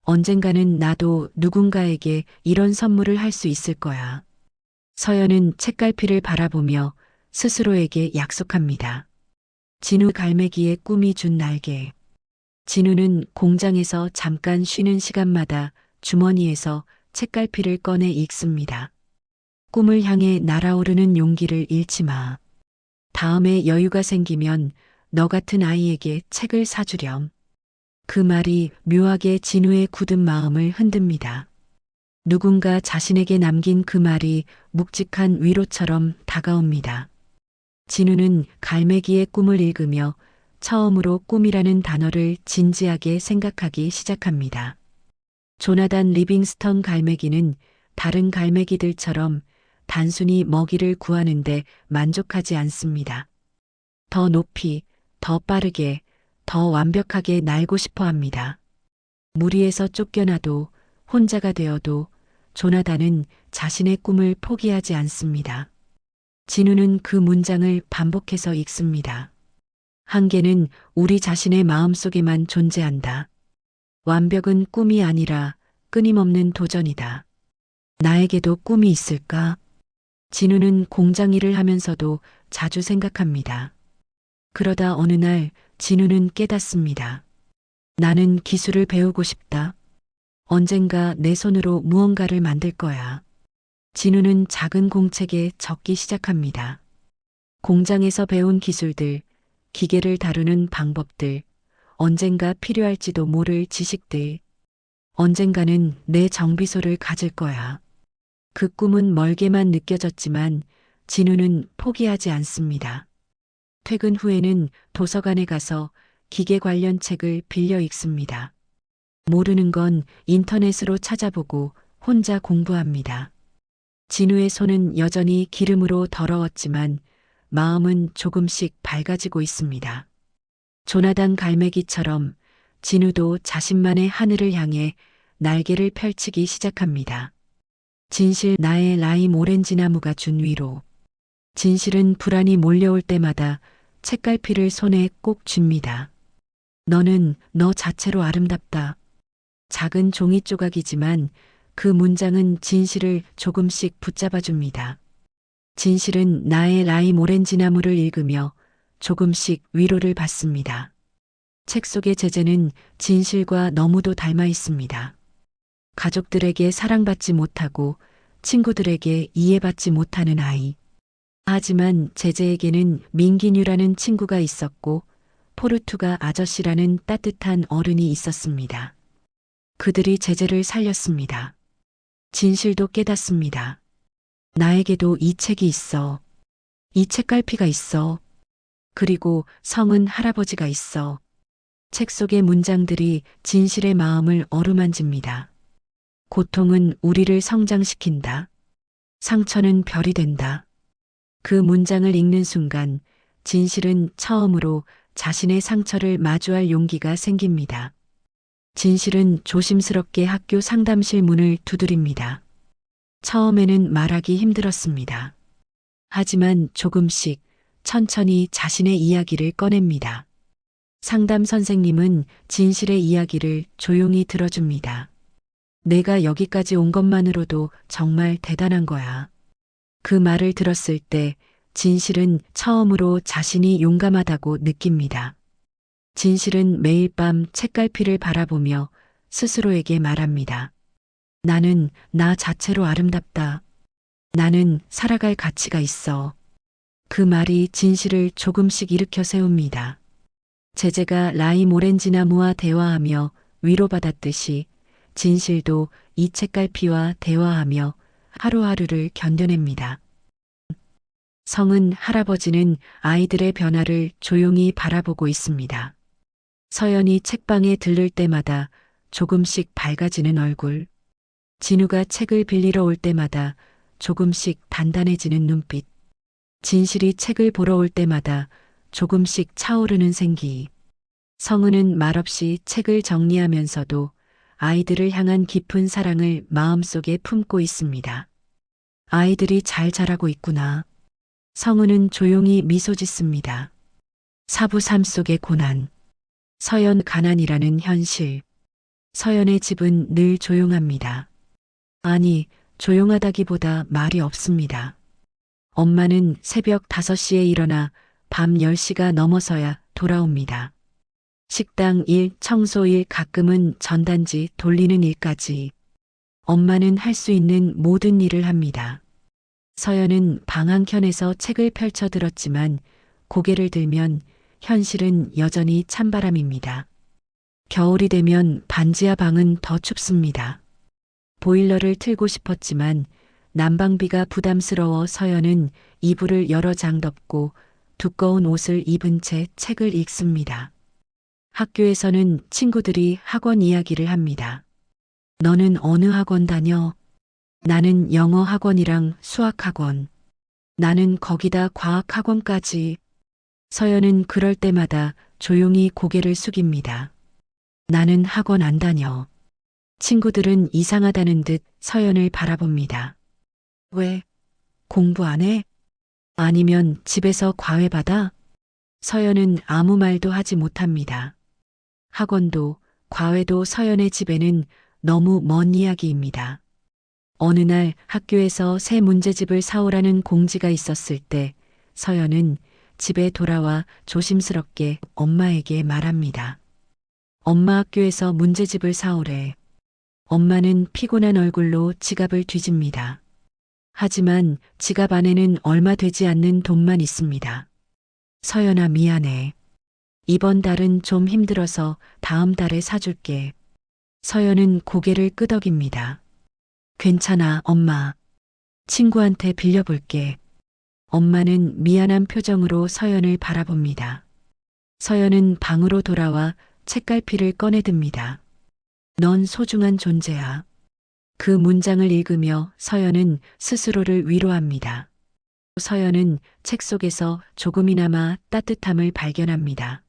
언젠가는 나도 누군가에게 이런 선물을 할 수 있을 거야. 서연은 책갈피를 바라보며 스스로에게 약속합니다. 진우 갈매기의 꿈이 준 날개. 진우는 공장에서 잠깐 쉬는 시간마다 주머니에서 책갈피를 꺼내 읽습니다. 꿈을 향해 날아오르는 용기를 잃지 마. 다음에 여유가 생기면 너 같은 아이에게 책을 사주렴. 그 말이 묘하게 진우의 굳은 마음을 흔듭니다. 누군가 자신에게 남긴 그 말이 묵직한 위로처럼 다가옵니다. 진우는 갈매기의 꿈을 읽으며 처음으로 꿈이라는 단어를 진지하게 생각하기 시작합니다. 조나단 리빙스턴 갈매기는 다른 갈매기들처럼 단순히 먹이를 구하는데 만족하지 않습니다. 더 높이, 더 빠르게, 더 완벽하게 날고 싶어 합니다. 무리에서 쫓겨나도 혼자가 되어도 조나단은 자신의 꿈을 포기하지 않습니다. 진우는 그 문장을 반복해서 읽습니다. 한계는 우리 자신의 마음속에만 존재한다. 완벽은 꿈이 아니라 끊임없는 도전이다. 나에게도 꿈이 있을까? 진우는 공장 일을 하면서도 자주 생각합니다. 그러다 어느 날 진우는 깨닫습니다. 나는 기술을 배우고 싶다. 언젠가 내 손으로 무언가를 만들 거야. 진우는 작은 공책에 적기 시작합니다. 공장에서 배운 기술들, 기계를 다루는 방법들, 언젠가 필요할지도 모를 지식들. 언젠가는 내 정비소를 가질 거야. 그 꿈은 멀게만 느껴졌지만 진우는 포기하지 않습니다. 퇴근 후에는 도서관에 가서 기계 관련 책을 빌려 읽습니다. 모르는 건 인터넷으로 찾아보고 혼자 공부합니다. 진우의 손은 여전히 기름으로 더러웠지만 마음은 조금씩 밝아지고 있습니다. 조나단 갈매기처럼 진우도 자신만의 하늘을 향해 날개를 펼치기 시작합니다. 진실 나의 라임 오렌지 나무가 준 위로. 진실은 불안이 몰려올 때마다 책갈피를 손에 꼭 쥡니다. 너는 너 자체로 아름답다. 작은 종이 조각이지만 그 문장은 진실을 조금씩 붙잡아줍니다. 진실은 나의 라임 오렌지 나무를 읽으며 조금씩 위로를 받습니다. 책 속의 제재는 진실과 너무도 닮아 있습니다. 가족들에게 사랑받지 못하고 친구들에게 이해받지 못하는 아이. 하지만 제재에게는 민기뉴라는 친구가 있었고 포르투가 아저씨라는 따뜻한 어른이 있었습니다. 그들이 제재를 살렸습니다. 진실도 깨닫습니다. 나에게도 이 책이 있어. 이 책갈피가 있어. 그리고 성은 할아버지가 있어. 책 속의 문장들이 진실의 마음을 어루만집니다. 고통은 우리를 성장시킨다. 상처는 별이 된다. 그 문장을 읽는 순간 진실은 처음으로 자신의 상처를 마주할 용기가 생깁니다. 진실은 조심스럽게 학교 상담실 문을 두드립니다. 처음에는 말하기 힘들었습니다. 하지만 조금씩 천천히 자신의 이야기를 꺼냅니다. 상담 선생님은 진실의 이야기를 조용히 들어줍니다. 내가 여기까지 온 것만으로도 정말 대단한 거야. 그 말을 들었을 때 진실은 처음으로 자신이 용감하다고 느낍니다. 진실은 매일 밤 책갈피를 바라보며 스스로에게 말합니다. 나는 나 자체로 아름답다. 나는 살아갈 가치가 있어. 그 말이 진실을 조금씩 일으켜 세웁니다. 제재가 라임 오렌지 나무와 대화하며 위로받았듯이 진실도 이 책갈피와 대화하며 하루하루를 견뎌냅니다. 성은 할아버지는 아이들의 변화를 조용히 바라보고 있습니다. 서연이 책방에 들를 때마다 조금씩 밝아지는 얼굴. 진우가 책을 빌리러 올 때마다 조금씩 단단해지는 눈빛. 진실이 책을 보러 올 때마다 조금씩 차오르는 생기. 성은은 말없이 책을 정리하면서도 아이들을 향한 깊은 사랑을 마음속에 품고 있습니다. 아이들이 잘 자라고 있구나. 성은은 조용히 미소 짓습니다. 사부 삶 속의 고난. 서연 가난이라는 현실. 서연의 집은 늘 조용합니다. 아니, 조용하다기보다 말이 없습니다. 엄마는 새벽 5시에 일어나 밤 10시가 넘어서야 돌아옵니다. 식당 일, 청소 일, 가끔은 전단지 돌리는 일까지. 엄마는 할 수 있는 모든 일을 합니다. 서연은 방 한켠에서 책을 펼쳐 들었지만 고개를 들면 현실은 여전히 찬바람입니다. 겨울이 되면 반지하 방은 더 춥습니다. 보일러를 틀고 싶었지만 난방비가 부담스러워 서연은 이불을 여러 장 덮고 두꺼운 옷을 입은 채 책을 읽습니다. 학교에서는 친구들이 학원 이야기를 합니다. 너는 어느 학원 다녀? 나는 영어 학원이랑 수학 학원. 나는 거기다 과학 학원까지. 서연은 그럴 때마다 조용히 고개를 숙입니다. 나는 학원 안 다녀. 친구들은 이상하다는 듯 서연을 바라봅니다. 왜? 공부 안 해? 아니면 집에서 과외받아? 서연은 아무 말도 하지 못합니다. 학원도 과외도 서연의 집에는 너무 먼 이야기입니다. 어느 날 학교에서 새 문제집을 사오라는 공지가 있었을 때 서연은 집에 돌아와 조심스럽게 엄마에게 말합니다. 엄마 학교에서 문제집을 사오래. 엄마는 피곤한 얼굴로 지갑을 뒤집니다. 하지만 지갑 안에는 얼마 되지 않는 돈만 있습니다. 서연아 미안해. 이번 달은 좀 힘들어서 다음 달에 사줄게. 서연은 고개를 끄덕입니다. 괜찮아, 엄마. 친구한테 빌려볼게. 엄마는 미안한 표정으로 서연을 바라봅니다. 서연은 방으로 돌아와 책갈피를 꺼내듭니다. 넌 소중한 존재야. 그 문장을 읽으며 서연은 스스로를 위로합니다. 서연은 책 속에서 조금이나마 따뜻함을 발견합니다.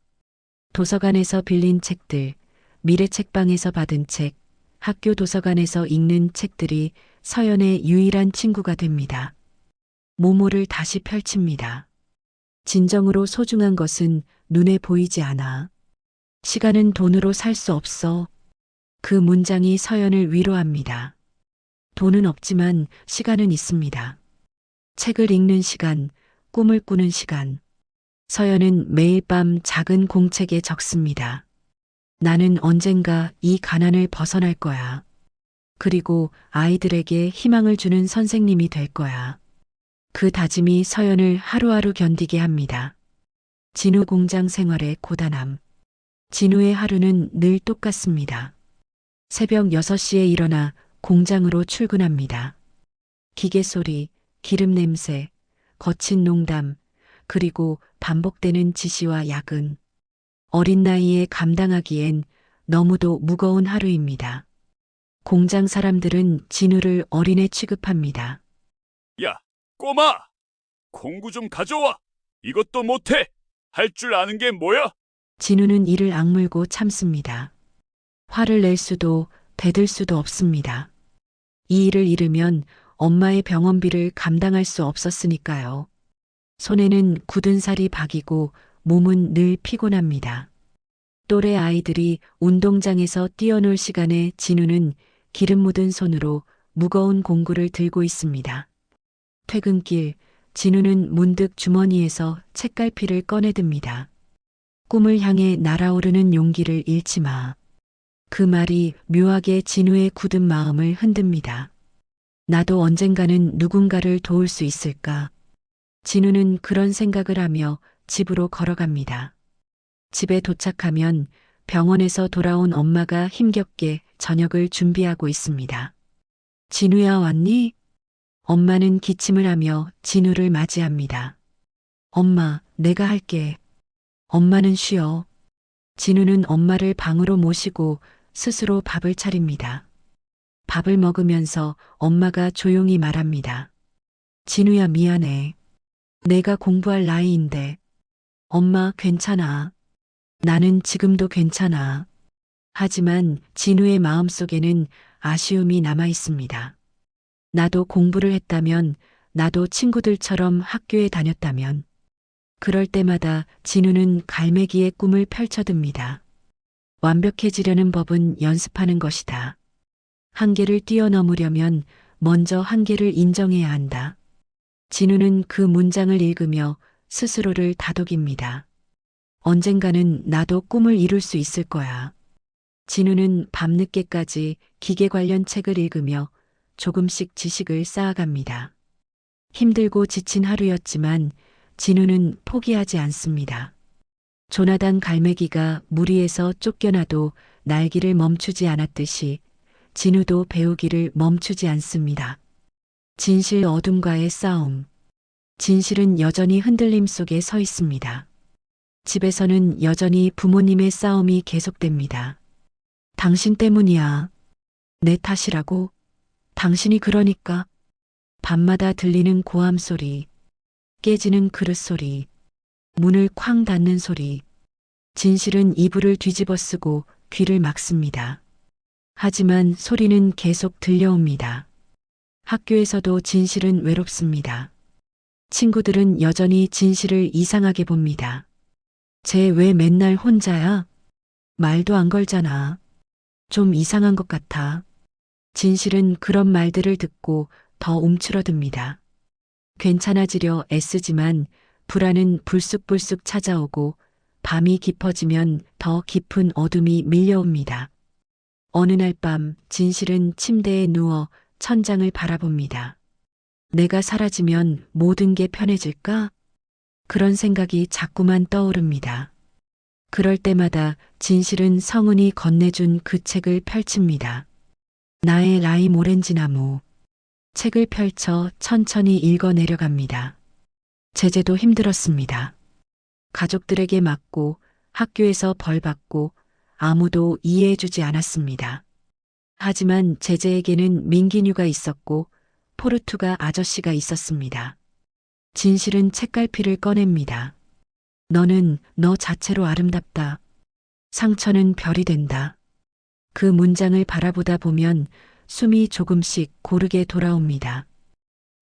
도서관에서 빌린 책들, 미래 책방에서 받은 책, 학교 도서관에서 읽는 책들이 서연의 유일한 친구가 됩니다. 모모를 다시 펼칩니다. 진정으로 소중한 것은 눈에 보이지 않아. 시간은 돈으로 살 수 없어. 그 문장이 서연을 위로합니다. 돈은 없지만 시간은 있습니다. 책을 읽는 시간, 꿈을 꾸는 시간. 서연은 매일 밤 작은 공책에 적습니다. 나는 언젠가 이 가난을 벗어날 거야. 그리고 아이들에게 희망을 주는 선생님이 될 거야. 그 다짐이 서연을 하루하루 견디게 합니다. 진우 공장 생활의 고단함. 진우의 하루는 늘 똑같습니다. 새벽 6시에 일어나 공장으로 출근합니다. 기계 소리, 기름 냄새, 거친 농담, 그리고 반복되는 지시와 야근. 어린 나이에 감당하기엔 너무도 무거운 하루입니다. 공장 사람들은 진우를 어린애 취급합니다. 야, 꼬마! 공구 좀 가져와! 이것도 못해! 할 줄 아는 게 뭐야? 진우는 이를 악물고 참습니다. 화를 낼 수도 대들 수도 없습니다. 이 일을 잃으면 엄마의 병원비를 감당할 수 없었으니까요. 손에는 굳은 살이 박이고 몸은 늘 피곤합니다. 또래 아이들이 운동장에서 뛰어놀 시간에 진우는 기름 묻은 손으로 무거운 공구를 들고 있습니다. 퇴근길, 진우는 문득 주머니에서 책갈피를 꺼내듭니다. 꿈을 향해 날아오르는 용기를 잃지 마. 그 말이 묘하게 진우의 굳은 마음을 흔듭니다. 나도 언젠가는 누군가를 도울 수 있을까? 진우는 그런 생각을 하며 집으로 걸어갑니다. 집에 도착하면 병원에서 돌아온 엄마가 힘겹게 저녁을 준비하고 있습니다. 진우야 왔니? 엄마는 기침을 하며 진우를 맞이합니다. 엄마, 내가 할게. 엄마는 쉬어. 진우는 엄마를 방으로 모시고 스스로 밥을 차립니다. 밥을 먹으면서 엄마가 조용히 말합니다. 진우야 미안해. 내가 공부할 나이인데. 엄마 괜찮아. 나는 지금도 괜찮아. 하지만 진우의 마음속에는 아쉬움이 남아 있습니다. 나도 공부를 했다면, 나도 친구들처럼 학교에 다녔다면. 그럴 때마다 진우는 갈매기의 꿈을 펼쳐듭니다. 완벽해지려는 법은 연습하는 것이다. 한계를 뛰어넘으려면 먼저 한계를 인정해야 한다. 진우는 그 문장을 읽으며 스스로를 다독입니다. 언젠가는 나도 꿈을 이룰 수 있을 거야. 진우는 밤늦게까지 기계 관련 책을 읽으며 조금씩 지식을 쌓아갑니다. 힘들고 지친 하루였지만 진우는 포기하지 않습니다. 조나단 갈매기가 무리에서 쫓겨나도 날기를 멈추지 않았듯이 진우도 배우기를 멈추지 않습니다. 진실 어둠과의 싸움. 진실은 여전히 흔들림 속에 서 있습니다. 집에서는 여전히 부모님의 싸움이 계속됩니다. 당신 때문이야. 내 탓이라고? 당신이 그러니까? 밤마다 들리는 고함 소리, 깨지는 그릇 소리, 문을 쾅 닫는 소리. 진실은 이불을 뒤집어 쓰고 귀를 막습니다. 하지만 소리는 계속 들려옵니다. 학교에서도 진실은 외롭습니다. 친구들은 여전히 진실을 이상하게 봅니다. 쟤 왜 맨날 혼자야? 말도 안 걸잖아. 좀 이상한 것 같아. 진실은 그런 말들을 듣고 더 움츠러듭니다. 괜찮아지려 애쓰지만 불안은 불쑥불쑥 찾아오고 밤이 깊어지면 더 깊은 어둠이 밀려옵니다. 어느 날 밤 진실은 침대에 누워 천장을 바라봅니다. 내가 사라지면 모든 게 편해질까? 그런 생각이 자꾸만 떠오릅니다. 그럴 때마다 진실은 성은이 건네준 그 책을 펼칩니다. 나의 라임 오렌지 나무. 책을 펼쳐 천천히 읽어 내려갑니다. 제재도 힘들었습니다. 가족들에게 맞고 학교에서 벌 받고 아무도 이해해주지 않았습니다. 하지만 제재에게는 민기뉴가 있었고 포르투가 아저씨가 있었습니다. 진실은 책갈피를 꺼냅니다. 너는 너 자체로 아름답다. 상처는 별이 된다. 그 문장을 바라보다 보면 숨이 조금씩 고르게 돌아옵니다.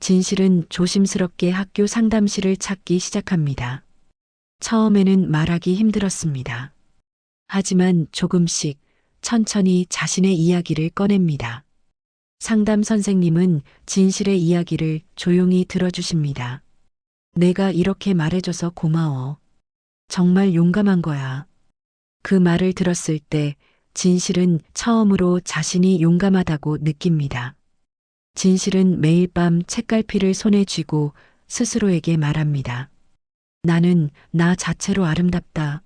진실은 조심스럽게 학교 상담실을 찾기 시작합니다. 처음에는 말하기 힘들었습니다. 하지만 조금씩 천천히 자신의 이야기를 꺼냅니다. 상담 선생님은 진실의 이야기를 조용히 들어주십니다. 내가 이렇게 말해줘서 고마워. 정말 용감한 거야. 그 말을 들었을 때 진실은 처음으로 자신이 용감하다고 느낍니다. 진실은 매일 밤 책갈피를 손에 쥐고 스스로에게 말합니다. 나는 나 자체로 아름답다.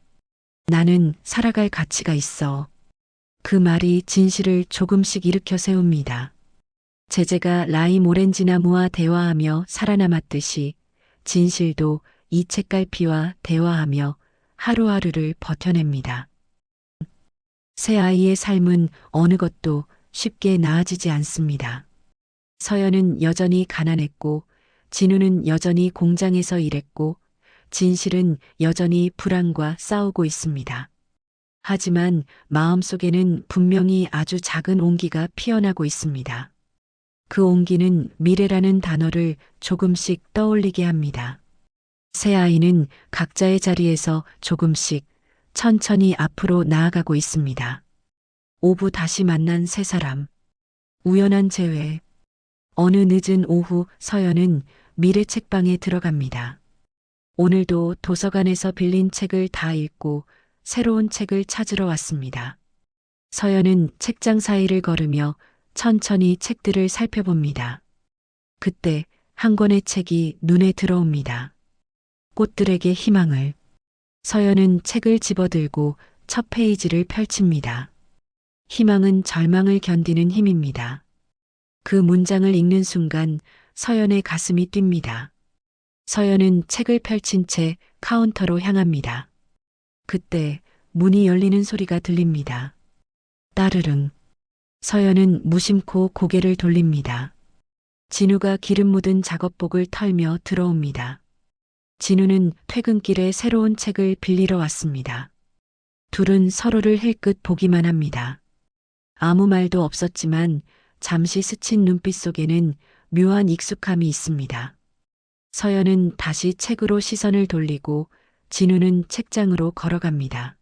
나는 살아갈 가치가 있어. 그 말이 진실을 조금씩 일으켜 세웁니다. 제재가 라임 오렌지 나무와 대화하며 살아남았듯이 진실도 이 책갈피와 대화하며 하루하루를 버텨냅니다. 새 아이의 삶은 어느 것도 쉽게 나아지지 않습니다. 서연은 여전히 가난했고 진우는 여전히 공장에서 일했고 진실은 여전히 불안과 싸우고 있습니다. 하지만 마음속에는 분명히 아주 작은 온기가 피어나고 있습니다. 그 온기는 미래라는 단어를 조금씩 떠올리게 합니다. 새 아이는 각자의 자리에서 조금씩 천천히 앞으로 나아가고 있습니다. 오후 다시 만난 세 사람. 우연한 재회. 어느 늦은 오후 서연은 미래 책방에 들어갑니다. 오늘도 도서관에서 빌린 책을 다 읽고 새로운 책을 찾으러 왔습니다. 서연은 책장 사이를 걸으며 천천히 책들을 살펴봅니다. 그때 한 권의 책이 눈에 들어옵니다. 꽃들에게 희망을. 서연은 책을 집어들고 첫 페이지를 펼칩니다. 희망은 절망을 견디는 힘입니다. 그 문장을 읽는 순간 서연의 가슴이 뜁니다. 서연은 책을 펼친 채 카운터로 향합니다. 그때 문이 열리는 소리가 들립니다. 따르릉. 서연은 무심코 고개를 돌립니다. 진우가 기름 묻은 작업복을 털며 들어옵니다. 진우는 퇴근길에 새로운 책을 빌리러 왔습니다. 둘은 서로를 힐끗 보기만 합니다. 아무 말도 없었지만 잠시 스친 눈빛 속에는 묘한 익숙함이 있습니다. 서연은 다시 책으로 시선을 돌리고 진우는 책장으로 걸어갑니다.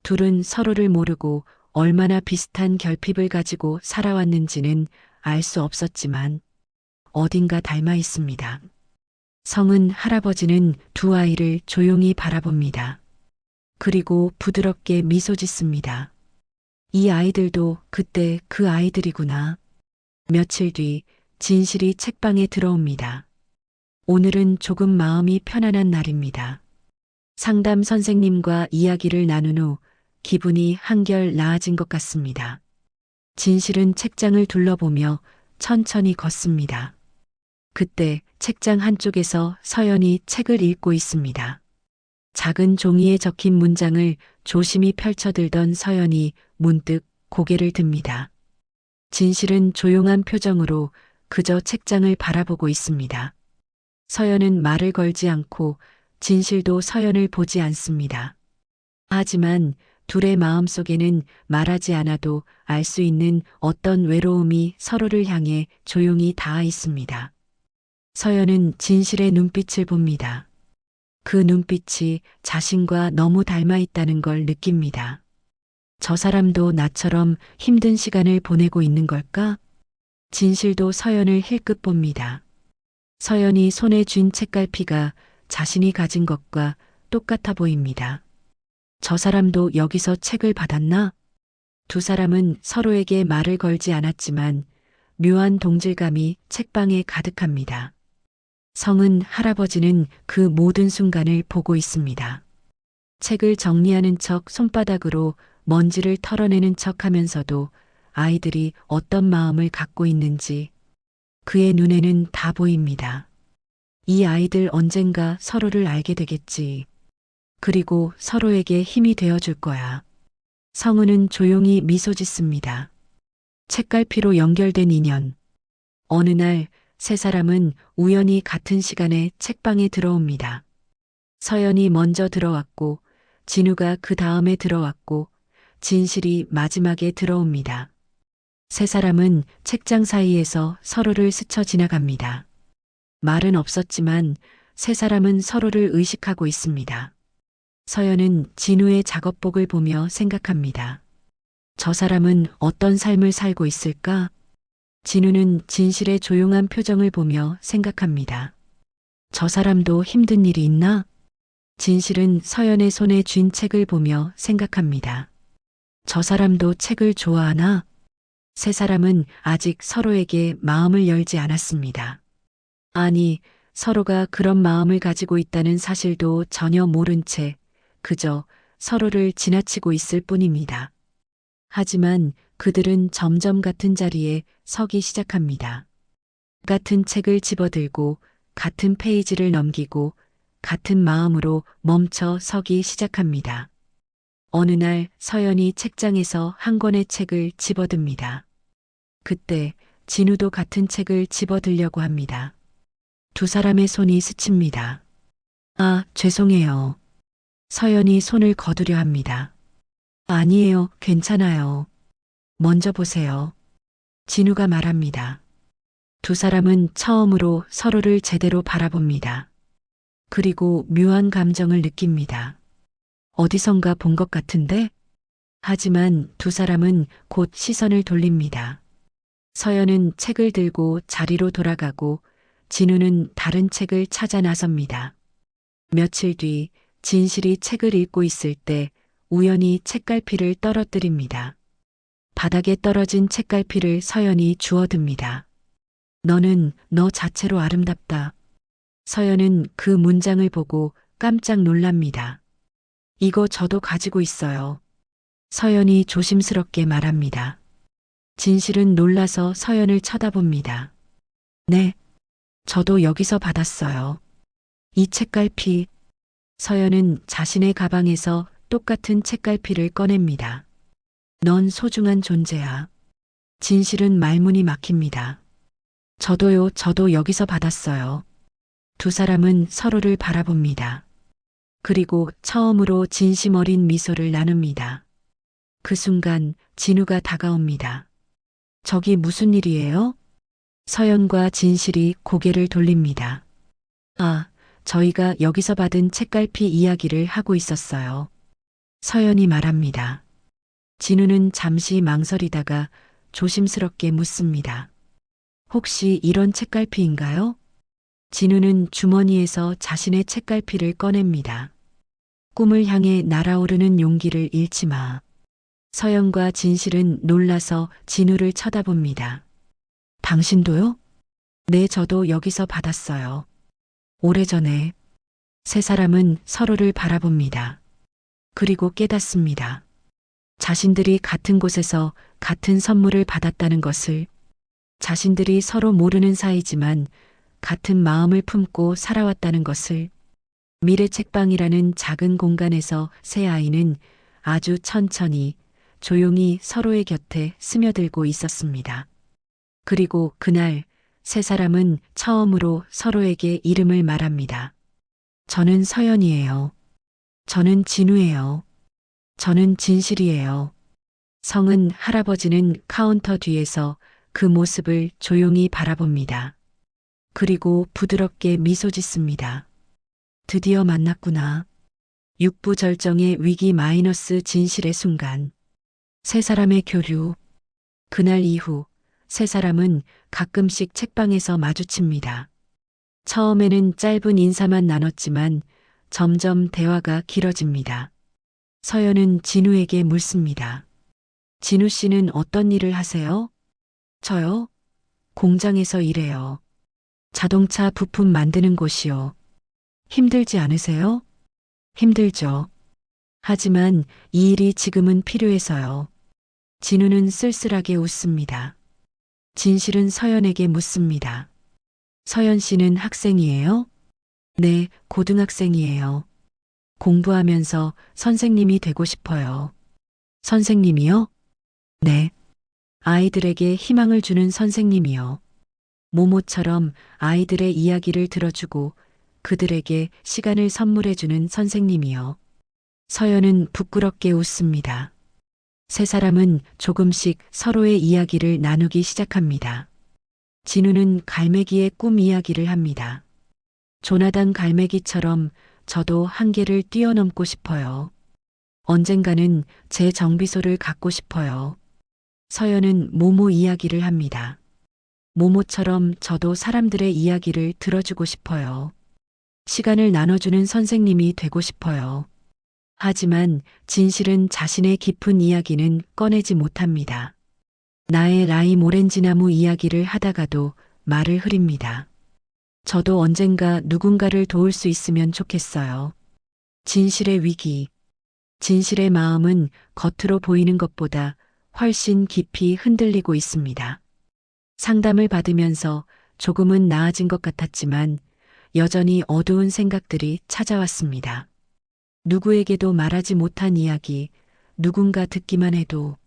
둘은 서로를 모르고 얼마나 비슷한 결핍을 가지고 살아왔는지는 알 수 없었지만 어딘가 닮아 있습니다. 성은 할아버지는 두 아이를 조용히 바라봅니다. 그리고 부드럽게 미소 짓습니다. 이 아이들도 그때 그 아이들이구나. 며칠 뒤 진실이 책방에 들어옵니다. 오늘은 조금 마음이 편안한 날입니다. 상담 선생님과 이야기를 나눈 후 기분이 한결 나아진 것 같습니다. 진실은 책장을 둘러보며 천천히 걷습니다. 그때 책장 한쪽에서 서연이 책을 읽고 있습니다. 작은 종이에 적힌 문장을 조심히 펼쳐들던 서연이 문득 고개를 듭니다. 진실은 조용한 표정으로 그저 책장을 바라보고 있습니다. 서연은 말을 걸지 않고 진실도 서연을 보지 않습니다. 하지만 둘의 마음속에는 말하지 않아도 알 수 있는 어떤 외로움이 서로를 향해 조용히 닿아 있습니다. 서연은 진실의 눈빛을 봅니다. 그 눈빛이 자신과 너무 닮아 있다는 걸 느낍니다. 저 사람도 나처럼 힘든 시간을 보내고 있는 걸까? 진실도 서연을 힐끗 봅니다. 서연이 손에 쥔 책갈피가 자신이 가진 것과 똑같아 보입니다. 저 사람도 여기서 책을 받았나? 두 사람은 서로에게 말을 걸지 않았지만 묘한 동질감이 책방에 가득합니다. 성은 할아버지는 그 모든 순간을 보고 있습니다. 책을 정리하는 척 손바닥으로 먼지를 털어내는 척 하면서도 아이들이 어떤 마음을 갖고 있는지 그의 눈에는 다 보입니다. 이 아이들 언젠가 서로를 알게 되겠지. 그리고 서로에게 힘이 되어줄 거야. 성은은 조용히 미소 짓습니다. 책갈피로 연결된 인연. 어느 날 세 사람은 우연히 같은 시간에 책방에 들어옵니다. 서연이 먼저 들어왔고 진우가 그 다음에 들어왔고 진실이 마지막에 들어옵니다. 세 사람은 책장 사이에서 서로를 스쳐 지나갑니다. 말은 없었지만 세 사람은 서로를 의식하고 있습니다. 서연은 진우의 작업복을 보며 생각합니다. 저 사람은 어떤 삶을 살고 있을까? 진우는 진실의 조용한 표정을 보며 생각합니다. 저 사람도 힘든 일이 있나? 진실은 서연의 손에 쥔 책을 보며 생각합니다. 저 사람도 책을 좋아하나? 세 사람은 아직 서로에게 마음을 열지 않았습니다. 아니, 서로가 그런 마음을 가지고 있다는 사실도 전혀 모른 채 그저 서로를 지나치고 있을 뿐입니다. 하지만 그들은 점점 같은 자리에 서기 시작합니다. 같은 책을 집어들고 같은 페이지를 넘기고 같은 마음으로 멈춰 서기 시작합니다. 어느 날 서연이 책장에서 한 권의 책을 집어듭니다. 그때 진우도 같은 책을 집어들려고 합니다. 두 사람의 손이 스칩니다. 아, 죄송해요. 서연이 손을 거두려 합니다. 아니에요, 괜찮아요. 먼저 보세요. 진우가 말합니다. 두 사람은 처음으로 서로를 제대로 바라봅니다. 그리고 묘한 감정을 느낍니다. 어디선가 본 것 같은데? 하지만 두 사람은 곧 시선을 돌립니다. 서연은 책을 들고 자리로 돌아가고 진우는 다른 책을 찾아 나섭니다. 며칠 뒤 진실이 책을 읽고 있을 때 우연히 책갈피를 떨어뜨립니다. 바닥에 떨어진 책갈피를 서연이 주워듭니다. 너는 너 자체로 아름답다. 서연은 그 문장을 보고 깜짝 놀랍니다. 이거 저도 가지고 있어요. 서연이 조심스럽게 말합니다. 진실은 놀라서 서연을 쳐다봅니다. 네, 저도 여기서 받았어요. 이 책갈피. 서연은 자신의 가방에서 똑같은 책갈피를 꺼냅니다. 넌 소중한 존재야. 진실은 말문이 막힙니다. 저도요, 저도 여기서 받았어요. 두 사람은 서로를 바라봅니다. 그리고 처음으로 진심 어린 미소를 나눕니다. 그 순간 진우가 다가옵니다. 저기 무슨 일이에요? 서연과 진실이 고개를 돌립니다. 아, 저희가 여기서 받은 책갈피 이야기를 하고 있었어요. 서연이 말합니다. 진우는 잠시 망설이다가 조심스럽게 묻습니다. 혹시 이런 책갈피인가요? 진우는 주머니에서 자신의 책갈피를 꺼냅니다. 꿈을 향해 날아오르는 용기를 잃지 마. 서연과 진실은 놀라서 진우를 쳐다봅니다. 당신도요? 네, 저도 여기서 받았어요. 오래전에. 세 사람은 서로를 바라봅니다. 그리고 깨닫습니다. 자신들이 같은 곳에서 같은 선물을 받았다는 것을, 자신들이 서로 모르는 사이지만 같은 마음을 품고 살아왔다는 것을. 미래 책방이라는 작은 공간에서 세 아이는 아주 천천히 조용히 서로의 곁에 스며들고 있었습니다. 그리고 그날 세 사람은 처음으로 서로에게 이름을 말합니다. 저는 서연이에요. 저는 진우예요. 저는 진실이에요. 성은 할아버지는 카운터 뒤에서 그 모습을 조용히 바라봅니다. 그리고 부드럽게 미소 짓습니다. 드디어 만났구나. 육부절정의 위기 마이너스 진실의 순간. 세 사람의 교류. 그날 이후 세 사람은 가끔씩 책방에서 마주칩니다. 처음에는 짧은 인사만 나눴지만 점점 대화가 길어집니다. 서연은 진우에게 묻습니다. 진우 씨는 어떤 일을 하세요? 저요? 공장에서 일해요. 자동차 부품 만드는 곳이요. 힘들지 않으세요? 힘들죠. 하지만 이 일이 지금은 필요해서요. 진우는 쓸쓸하게 웃습니다. 진실은 서연에게 묻습니다. 서연 씨는 학생이에요? 네, 고등학생이에요. 공부하면서 선생님이 되고 싶어요. 선생님이요? 네. 아이들에게 희망을 주는 선생님이요. 모모처럼 아이들의 이야기를 들어주고 그들에게 시간을 선물해주는 선생님이요. 서연은 부끄럽게 웃습니다. 세 사람은 조금씩 서로의 이야기를 나누기 시작합니다. 진우는 갈매기의 꿈 이야기를 합니다. 조나단 갈매기처럼 저도 한계를 뛰어넘고 싶어요. 언젠가는 제 정비소를 갖고 싶어요. 서연은 모모 이야기를 합니다. 모모처럼 저도 사람들의 이야기를 들어주고 싶어요. 시간을 나눠주는 선생님이 되고 싶어요. 하지만 진실은 자신의 깊은 이야기는 꺼내지 못합니다. 나의 라임 오렌지나무 이야기를 하다가도 말을 흐립니다. 저도 언젠가 누군가를 도울 수 있으면 좋겠어요. 진실의 위기. 진실의 마음은 겉으로 보이는 것보다 훨씬 깊이 흔들리고 있습니다. 상담을 받으면서 조금은 나아진 것 같았지만 여전히 어두운 생각들이 찾아왔습니다. 누구에게도 말하지 못한 이야기, 누군가 듣기만 해도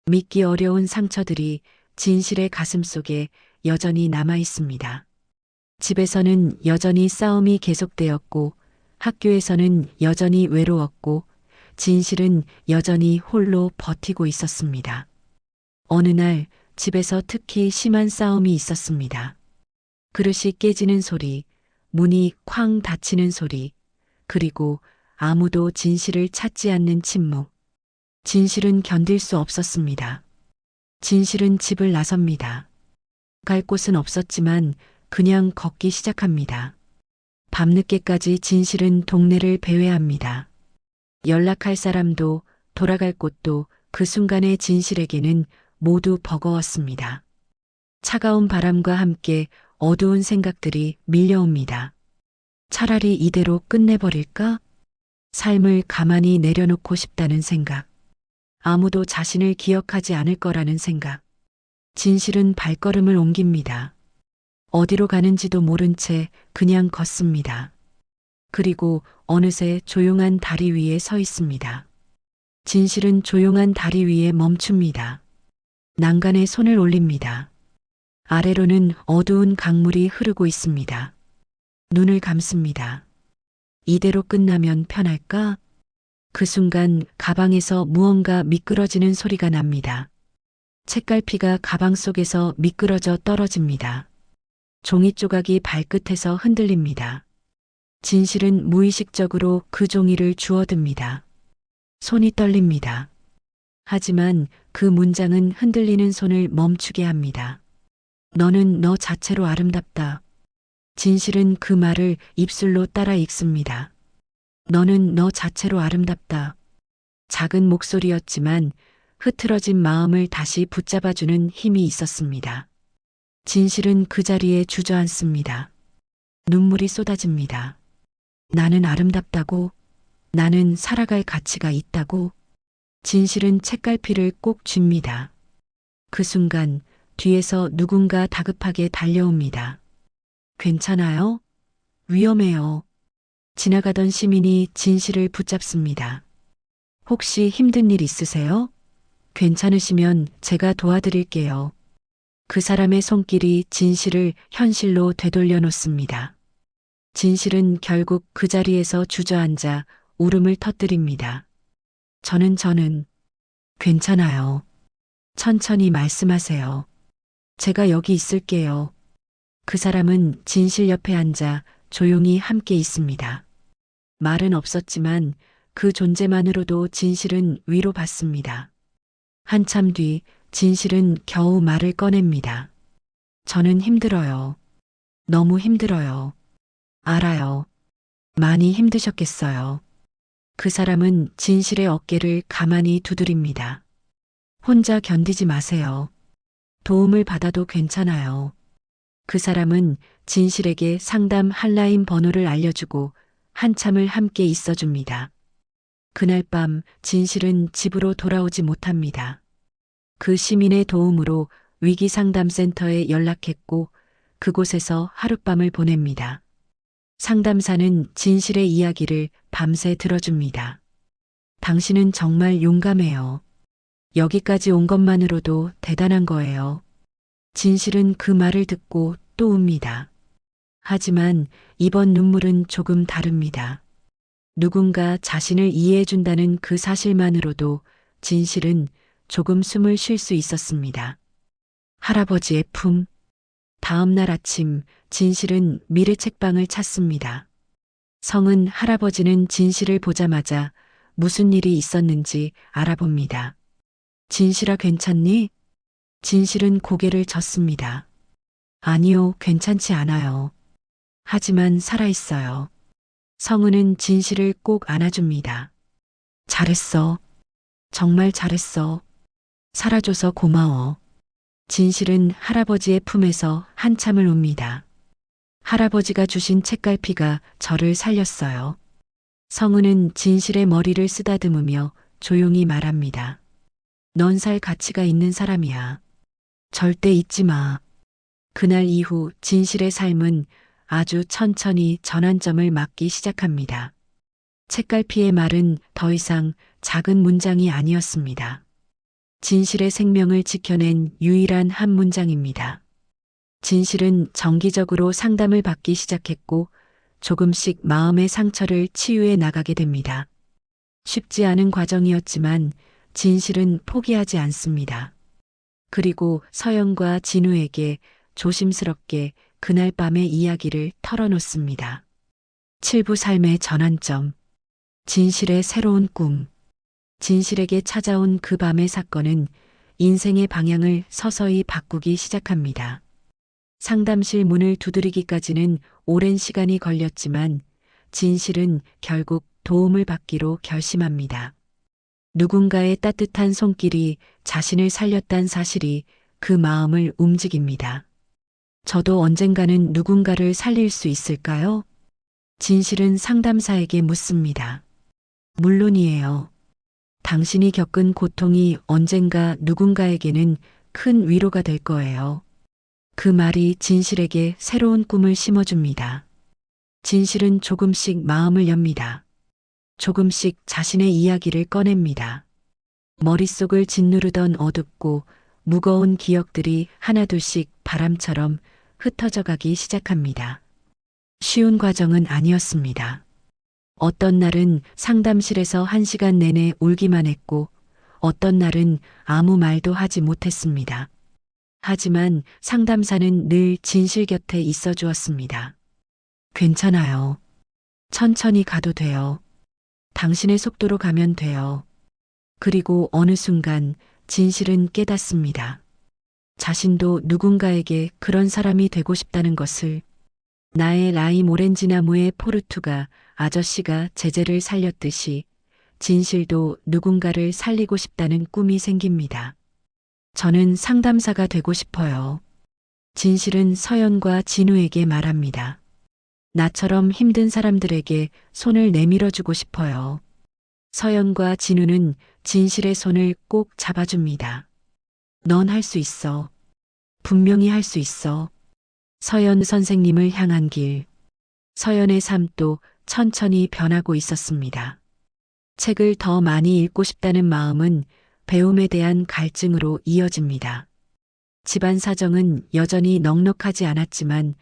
믿기 어려운 상처들이 진실의 가슴 속에 여전히 남아 있습니다. 집에서는 여전히 싸움이 계속되었고 학교에서는 여전히 외로웠고 진실은 여전히 홀로 버티고 있었습니다. 어느 날 집에서 특히 심한 싸움이 있었습니다. 그릇이 깨지는 소리, 문이 쾅 닫히는 소리, 그리고 아무도 진실을 찾지 않는 침묵. 진실은 견딜 수 없었습니다. 진실은 집을 나섭니다. 갈 곳은 없었지만 그냥 걷기 시작합니다. 밤늦게까지 진실은 동네를 배회합니다. 연락할 사람도 돌아갈 곳도 그 순간의 진실에게는 모두 버거웠습니다. 차가운 바람과 함께 어두운 생각들이 밀려옵니다. 차라리 이대로 끝내버릴까? 삶을 가만히 내려놓고 싶다는 생각. 아무도 자신을 기억하지 않을 거라는 생각. 진실은 발걸음을 옮깁니다. 어디로 가는지도 모른 채 그냥 걷습니다. 그리고 어느새 조용한 다리 위에 서 있습니다. 진실은 조용한 다리 위에 멈춥니다. 난간에 손을 올립니다. 아래로는 어두운 강물이 흐르고 있습니다. 눈을 감습니다. 이대로 끝나면 편할까? 그 순간 가방에서 무언가 미끄러지는 소리가 납니다. 책갈피가 가방 속에서 미끄러져 떨어집니다. 종이 조각이 발끝에서 흔들립니다. 진실은 무의식적으로 그 종이를 주워듭니다. 손이 떨립니다. 하지만 그 문장은 흔들리는 손을 멈추게 합니다. 너는 너 자체로 아름답다. 진실은 그 말을 입술로 따라 읽습니다. 너는 너 자체로 아름답다. 작은 목소리였지만 흐트러진 마음을 다시 붙잡아주는 힘이 있었습니다. 진실은 그 자리에 주저앉습니다. 눈물이 쏟아집니다. 나는 아름답다고, 나는 살아갈 가치가 있다고. 진실은 책갈피를 꼭 쥡니다. 그 순간 뒤에서 누군가 다급하게 달려옵니다. 괜찮아요? 위험해요. 지나가던 시민이 진실을 붙잡습니다. 혹시 힘든 일 있으세요? 괜찮으시면 제가 도와드릴게요. 그 사람의 손길이 진실을 현실로 되돌려 놓습니다. 진실은 결국 그 자리에서 주저앉아 울음을 터뜨립니다. 저는 괜찮아요. 천천히 말씀하세요. 제가 여기 있을게요. 그 사람은 진실 옆에 앉아 조용히 함께 있습니다. 말은 없었지만 그 존재만으로도 진실은 위로받습니다. 한참 뒤 진실은 겨우 말을 꺼냅니다. 저는 힘들어요. 너무 힘들어요. 알아요. 많이 힘드셨겠어요. 그 사람은 진실의 어깨를 가만히 두드립니다. 혼자 견디지 마세요. 도움을 받아도 괜찮아요. 그 사람은 진실에게 상담 한라인 번호를 알려주고 한참을 함께 있어줍니다. 그날 밤 진실은 집으로 돌아오지 못합니다. 그 시민의 도움으로 위기상담센터에 연락했고 그곳에서 하룻밤을 보냅니다. 상담사는 진실의 이야기를 밤새 들어줍니다. 당신은 정말 용감해요. 여기까지 온 것만으로도 대단한 거예요. 진실은 그 말을 듣고 또 웁니다. 하지만 이번 눈물은 조금 다릅니다. 누군가 자신을 이해해준다는 그 사실만으로도 진실은 조금 숨을 쉴 수 있었습니다. 할아버지의 품. 다음 날 아침 진실은 미르 책방을 찾습니다. 성은 할아버지는 진실을 보자마자 무슨 일이 있었는지 알아봅니다. 진실아 괜찮니? 진실은 고개를 젓습니다. 아니요, 괜찮지 않아요. 하지만 살아있어요. 성은은 진실을 꼭 안아줍니다. 잘했어. 정말 잘했어. 살아줘서 고마워. 진실은 할아버지의 품에서 한참을 웁니다. 할아버지가 주신 책갈피가 저를 살렸어요. 성은은 진실의 머리를 쓰다듬으며 조용히 말합니다. 넌 살 가치가 있는 사람이야. 절대 잊지 마. 그날 이후 진실의 삶은 아주 천천히 전환점을 맞기 시작합니다. 책갈피의 말은 더 이상 작은 문장이 아니었습니다. 진실의 생명을 지켜낸 유일한 한 문장입니다. 진실은 정기적으로 상담을 받기 시작했고 조금씩 마음의 상처를 치유해 나가게 됩니다. 쉽지 않은 과정이었지만 진실은 포기하지 않습니다. 그리고 서영과 진우에게 조심스럽게 그날 밤의 이야기를 털어놓습니다. 7부 삶의 전환점. 진실의 새로운 꿈. 진실에게 찾아온 그 밤의 사건은 인생의 방향을 서서히 바꾸기 시작합니다. 상담실 문을 두드리기까지는 오랜 시간이 걸렸지만 진실은 결국 도움을 받기로 결심합니다. 누군가의 따뜻한 손길이 자신을 살렸단 사실이 그 마음을 움직입니다. 저도 언젠가는 누군가를 살릴 수 있을까요? 진실은 상담사에게 묻습니다. 물론이에요. 당신이 겪은 고통이 언젠가 누군가에게는 큰 위로가 될 거예요. 그 말이 진실에게 새로운 꿈을 심어줍니다. 진실은 조금씩 마음을 엽니다. 조금씩 자신의 이야기를 꺼냅니다. 머릿속을 짓누르던 어둡고 무거운 기억들이 하나둘씩 바람처럼 흩어져 가기 시작합니다. 쉬운 과정은 아니었습니다. 어떤 날은 상담실에서 1시간 내내 울기만 했고 어떤 날은 아무 말도 하지 못했습니다. 하지만 상담사는 늘 진실 곁에 있어 주었습니다. 괜찮아요. 천천히 가도 돼요. 당신의 속도로 가면 돼요. 그리고 어느 순간 진실은 깨닫습니다. 자신도 누군가에게 그런 사람이 되고 싶다는 것을. 나의 라임 오렌지 나무의 포르투가 아저씨가 제재를 살렸듯이 진실도 누군가를 살리고 싶다는 꿈이 생깁니다. 저는 상담사가 되고 싶어요. 진실은 서연과 진우에게 말합니다. 나처럼 힘든 사람들에게 손을 내밀어주고 싶어요. 서연과 진우는 진실의 손을 꼭 잡아줍니다. 넌 할 수 있어. 분명히 할 수 있어. 서연 선생님을 향한 길. 서연의 삶도 천천히 변하고 있었습니다. 책을 더 많이 읽고 싶다는 마음은 배움에 대한 갈증으로 이어집니다. 집안 사정은 여전히 넉넉하지 않았지만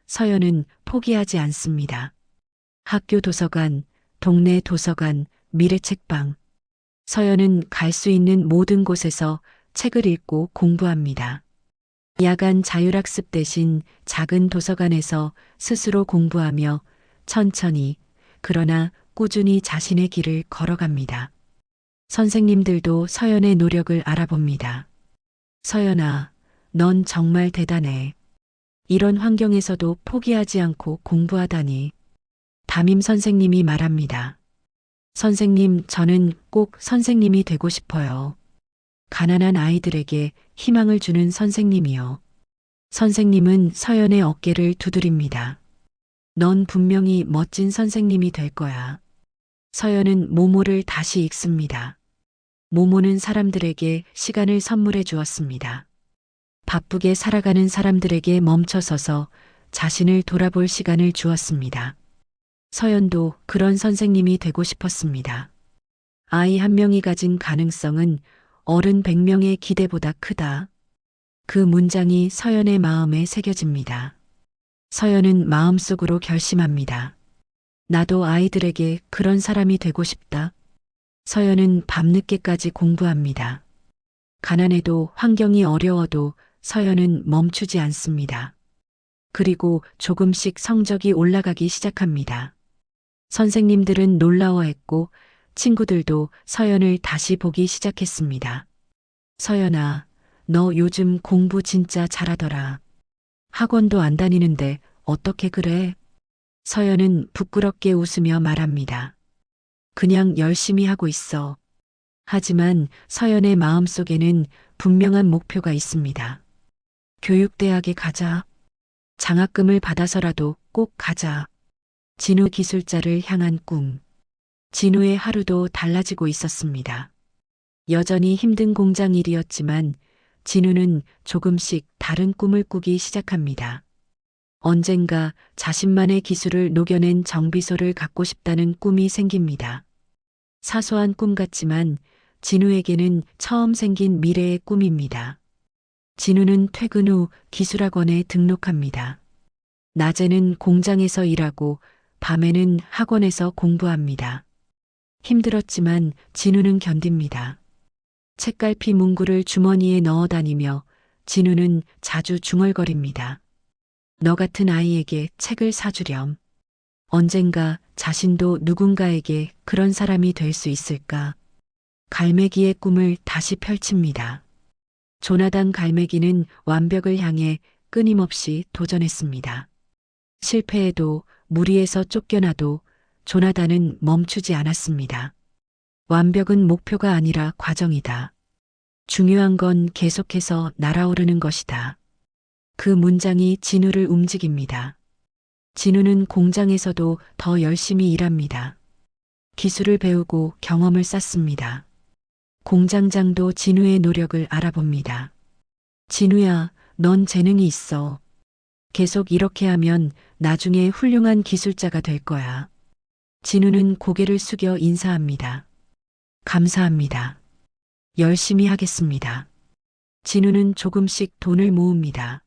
서연은 포기하지 않습니다. 학교 도서관, 동네 도서관, 미래책방. 서연은 갈 수 있는 모든 곳에서 책을 읽고 공부합니다. 야간 자율학습 대신 작은 도서관에서 스스로 공부하며 천천히, 그러나 꾸준히 자신의 길을 걸어갑니다. 선생님들도 서연의 노력을 알아봅니다. 서연아, 넌 정말 대단해. 이런 환경에서도 포기하지 않고 공부하다니. 담임 선생님이 말합니다. 선생님, 저는 꼭 선생님이 되고 싶어요. 가난한 아이들에게 희망을 주는 선생님이요. 선생님은 서연의 어깨를 두드립니다. 넌 분명히 멋진 선생님이 될 거야. 서연은 모모를 다시 읽습니다. 모모는 사람들에게 시간을 선물해 주었습니다. 바쁘게 살아가는 사람들에게 멈춰서서 자신을 돌아볼 시간을 주었습니다. 서연도 그런 선생님이 되고 싶었습니다. 아이 한 명이 가진 가능성은 어른 100명의 기대보다 크다. 그 문장이 서연의 마음에 새겨집니다. 서연은 마음속으로 결심합니다. 나도 아이들에게 그런 사람이 되고 싶다. 서연은 밤늦게까지 공부합니다. 가난해도 환경이 어려워도 서연은 멈추지 않습니다. 그리고 조금씩 성적이 올라가기 시작합니다. 선생님들은 놀라워했고 친구들도 서연을 다시 보기 시작했습니다. 서연아, 너 요즘 공부 진짜 잘하더라. 학원도 안 다니는데 어떻게 그래? 서연은 부끄럽게 웃으며 말합니다. 그냥 열심히 하고 있어. 하지만 서연의 마음속에는 분명한 목표가 있습니다. 교육대학에 가자. 장학금을 받아서라도 꼭 가자. 진우 기술자를 향한 꿈. 진우의 하루도 달라지고 있었습니다. 여전히 힘든 공장 일이었지만 진우는 조금씩 다른 꿈을 꾸기 시작합니다. 언젠가 자신만의 기술을 녹여낸 정비소를 갖고 싶다는 꿈이 생깁니다. 사소한 꿈 같지만 진우에게는 처음 생긴 미래의 꿈입니다. 진우는 퇴근 후 기술학원에 등록합니다. 낮에는 공장에서 일하고 밤에는 학원에서 공부합니다. 힘들었지만 진우는 견딥니다. 책갈피 문구를 주머니에 넣어 다니며 진우는 자주 중얼거립니다. 너 같은 아이에게 책을 사주렴. 언젠가 자신도 누군가에게 그런 사람이 될 수 있을까? 갈매기의 꿈을 다시 펼칩니다. 조나단 갈매기는 완벽을 향해 끊임없이 도전했습니다. 실패해도 무리에서 쫓겨나도 조나단은 멈추지 않았습니다. 완벽은 목표가 아니라 과정이다. 중요한 건 계속해서 날아오르는 것이다. 그 문장이 진우를 움직입니다. 진우는 공장에서도 더 열심히 일합니다. 기술을 배우고 경험을 쌓습니다. 공장장도 진우의 노력을 알아봅니다. 진우야, 넌 재능이 있어. 계속 이렇게 하면 나중에 훌륭한 기술자가 될 거야. 진우는 고개를 숙여 인사합니다. 감사합니다. 열심히 하겠습니다. 진우는 조금씩 돈을 모읍니다.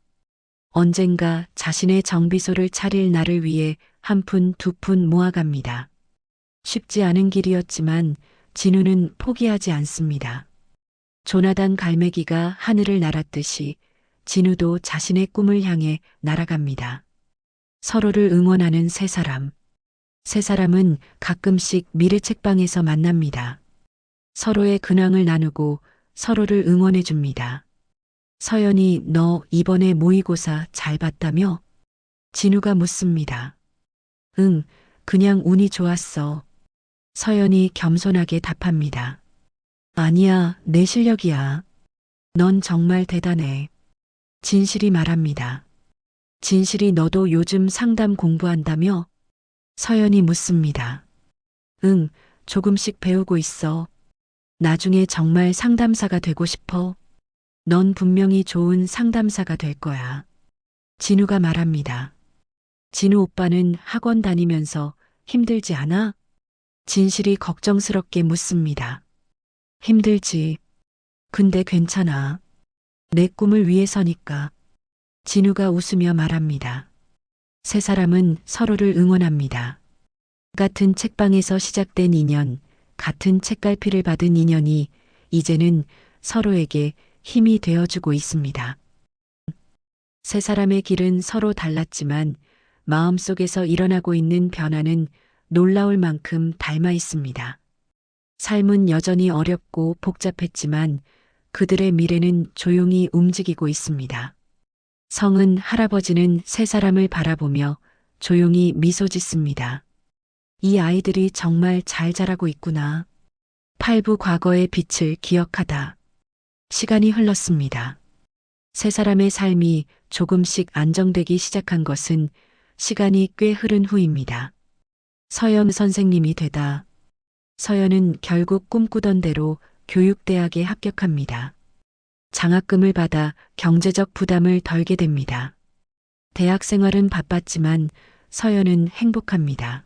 언젠가 자신의 정비소를 차릴 날을 위해 한 푼, 두 푼 모아갑니다. 쉽지 않은 길이었지만 진우는 포기하지 않습니다. 조나단 갈매기가 하늘을 날았듯이 진우도 자신의 꿈을 향해 날아갑니다. 서로를 응원하는 세 사람. 세 사람은 가끔씩 미래책방에서 만납니다. 서로의 근황을 나누고 서로를 응원해 줍니다. 서연이 너 이번에 모의고사 잘 봤다며? 진우가 묻습니다. 응, 그냥 운이 좋았어. 서연이 겸손하게 답합니다. 아니야, 내 실력이야. 넌 정말 대단해. 진실이 말합니다. 진실이 너도 요즘 상담 공부한다며? 서연이 묻습니다. 응, 조금씩 배우고 있어. 나중에 정말 상담사가 되고 싶어. 넌 분명히 좋은 상담사가 될 거야. 진우가 말합니다. 진우 오빠는 학원 다니면서 힘들지 않아? 진실이 걱정스럽게 묻습니다. 힘들지. 근데 괜찮아. 내 꿈을 위해서니까. 진우가 웃으며 말합니다. 세 사람은 서로를 응원합니다. 같은 책방에서 시작된 인연, 같은 책갈피를 받은 인연이 이제는 서로에게 힘이 되어주고 있습니다. 세 사람의 길은 서로 달랐지만 마음속에서 일어나고 있는 변화는 놀라울 만큼 닮아 있습니다. 삶은 여전히 어렵고 복잡했지만 그들의 미래는 조용히 움직이고 있습니다. 성은 할아버지는 세 사람을 바라보며 조용히 미소 짓습니다. 이 아이들이 정말 잘 자라고 있구나. 팔부 과거의 빛을 기억하다. 시간이 흘렀습니다. 세 사람의 삶이 조금씩 안정되기 시작한 것은 시간이 꽤 흐른 후입니다. 서연 선생님이 되다. 서연은 결국 꿈꾸던 대로 교육대학에 합격합니다. 장학금을 받아 경제적 부담을 덜게 됩니다. 대학 생활은 바빴지만 서연은 행복합니다.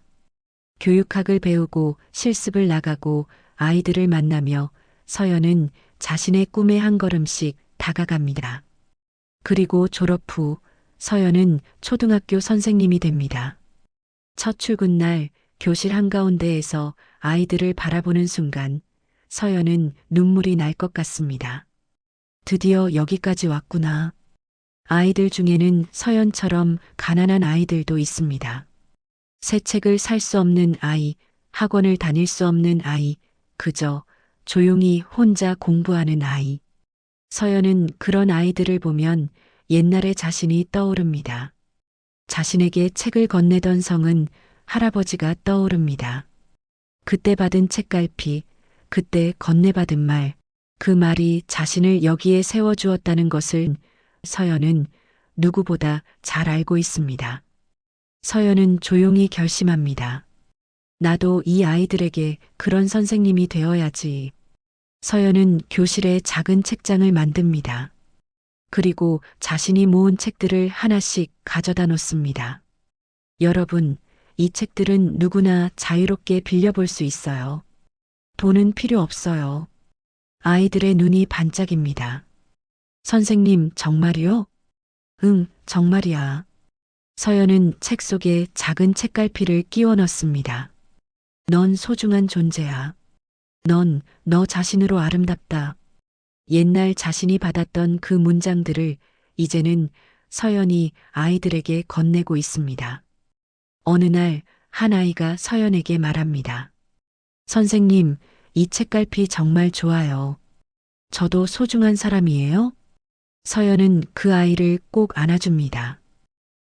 교육학을 배우고 실습을 나가고 아이들을 만나며 서연은 자신의 꿈에 한 걸음씩 다가갑니다. 그리고 졸업 후 서연은 초등학교 선생님이 됩니다. 첫 출근 날 교실 한가운데에서 아이들을 바라보는 순간 서연은 눈물이 날 것 같습니다. 드디어 여기까지 왔구나. 아이들 중에는 서연처럼 가난한 아이들도 있습니다. 새 책을 살 수 없는 아이, 학원을 다닐 수 없는 아이, 그저 조용히 혼자 공부하는 아이. 서연은 그런 아이들을 보면 옛날의 자신이 떠오릅니다. 자신에게 책을 건네던 성은 할아버지가 떠오릅니다. 그때 받은 책갈피, 그때 건네받은 말, 그 말이 자신을 여기에 세워주었다는 것을 서연은 누구보다 잘 알고 있습니다. 서연은 조용히 결심합니다. 나도 이 아이들에게 그런 선생님이 되어야지. 서연은 교실에 작은 책장을 만듭니다. 그리고 자신이 모은 책들을 하나씩 가져다 놓습니다. 여러분, 이 책들은 누구나 자유롭게 빌려볼 수 있어요. 돈은 필요 없어요. 아이들의 눈이 반짝입니다. 선생님, 정말이요? 응, 정말이야. 서연은 책 속에 작은 책갈피를 끼워 넣습니다. 넌 소중한 존재야. 넌 너 자신으로 아름답다. 옛날 자신이 받았던 그 문장들을 이제는 서연이 아이들에게 건네고 있습니다. 어느 날 한 아이가 서연에게 말합니다. 선생님, 이 책갈피 정말 좋아요. 저도 소중한 사람이에요? 서연은 그 아이를 꼭 안아줍니다.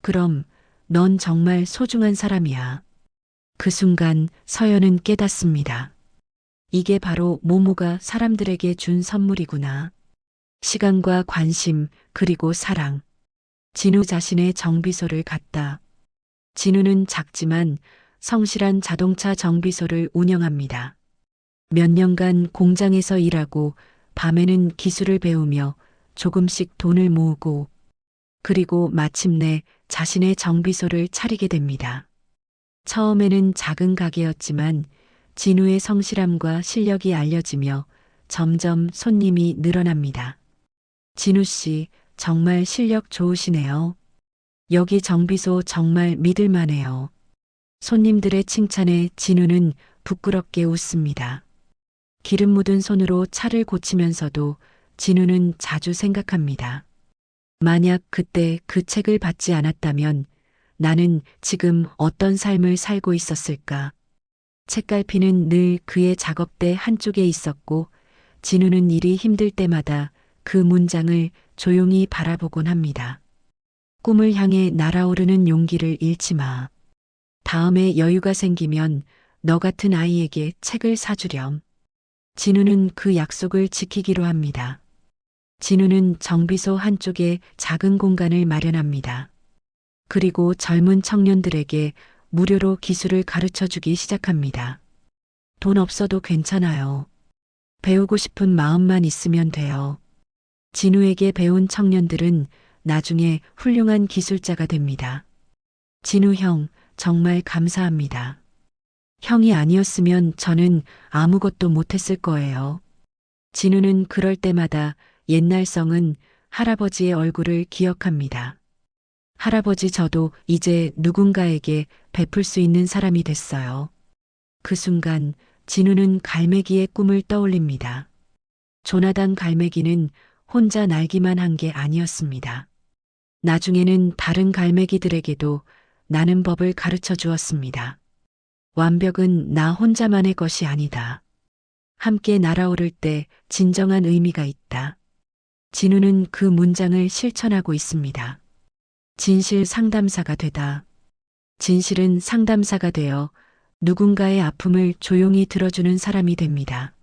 그럼 넌 정말 소중한 사람이야. 그 순간 서연은 깨닫습니다. 이게 바로 모모가 사람들에게 준 선물이구나. 시간과 관심, 그리고 사랑. 진우 자신의 정비소를 갖다. 진우는 작지만 성실한 자동차 정비소를 운영합니다. 몇 년간 공장에서 일하고 밤에는 기술을 배우며 조금씩 돈을 모으고 그리고 마침내 자신의 정비소를 차리게 됩니다. 처음에는 작은 가게였지만 진우의 성실함과 실력이 알려지며 점점 손님이 늘어납니다. 진우 씨, 정말 실력 좋으시네요. 여기 정비소 정말 믿을만해요. 손님들의 칭찬에 진우는 부끄럽게 웃습니다. 기름 묻은 손으로 차를 고치면서도 진우는 자주 생각합니다. 만약 그때 그 책을 받지 않았다면 나는 지금 어떤 삶을 살고 있었을까? 책갈피는 늘 그의 작업대 한쪽에 있었고 진우는 일이 힘들 때마다 그 문장을 조용히 바라보곤 합니다. 꿈을 향해 날아오르는 용기를 잃지 마. 다음에 여유가 생기면 너 같은 아이에게 책을 사주렴. 진우는 그 약속을 지키기로 합니다. 진우는 정비소 한쪽에 작은 공간을 마련합니다. 그리고 젊은 청년들에게 무료로 기술을 가르쳐 주기 시작합니다. 돈 없어도 괜찮아요. 배우고 싶은 마음만 있으면 돼요. 진우에게 배운 청년들은 나중에 훌륭한 기술자가 됩니다. 진우 형, 정말 감사합니다. 형이 아니었으면 저는 아무것도 못했을 거예요. 진우는 그럴 때마다 옛날 성은 할아버지의 얼굴을 기억합니다. 할아버지, 저도 이제 누군가에게 베풀 수 있는 사람이 됐어요. 그 순간 진우는 갈매기의 꿈을 떠올립니다. 조나단 갈매기는 혼자 날기만 한 게 아니었습니다. 나중에는 다른 갈매기들에게도 나는 법을 가르쳐 주었습니다. 완벽은 나 혼자만의 것이 아니다. 함께 날아오를 때 진정한 의미가 있다. 진우는 그 문장을 실천하고 있습니다. 진실 상담사가 되다. 진실은 상담사가 되어 누군가의 아픔을 조용히 들어주는 사람이 됩니다.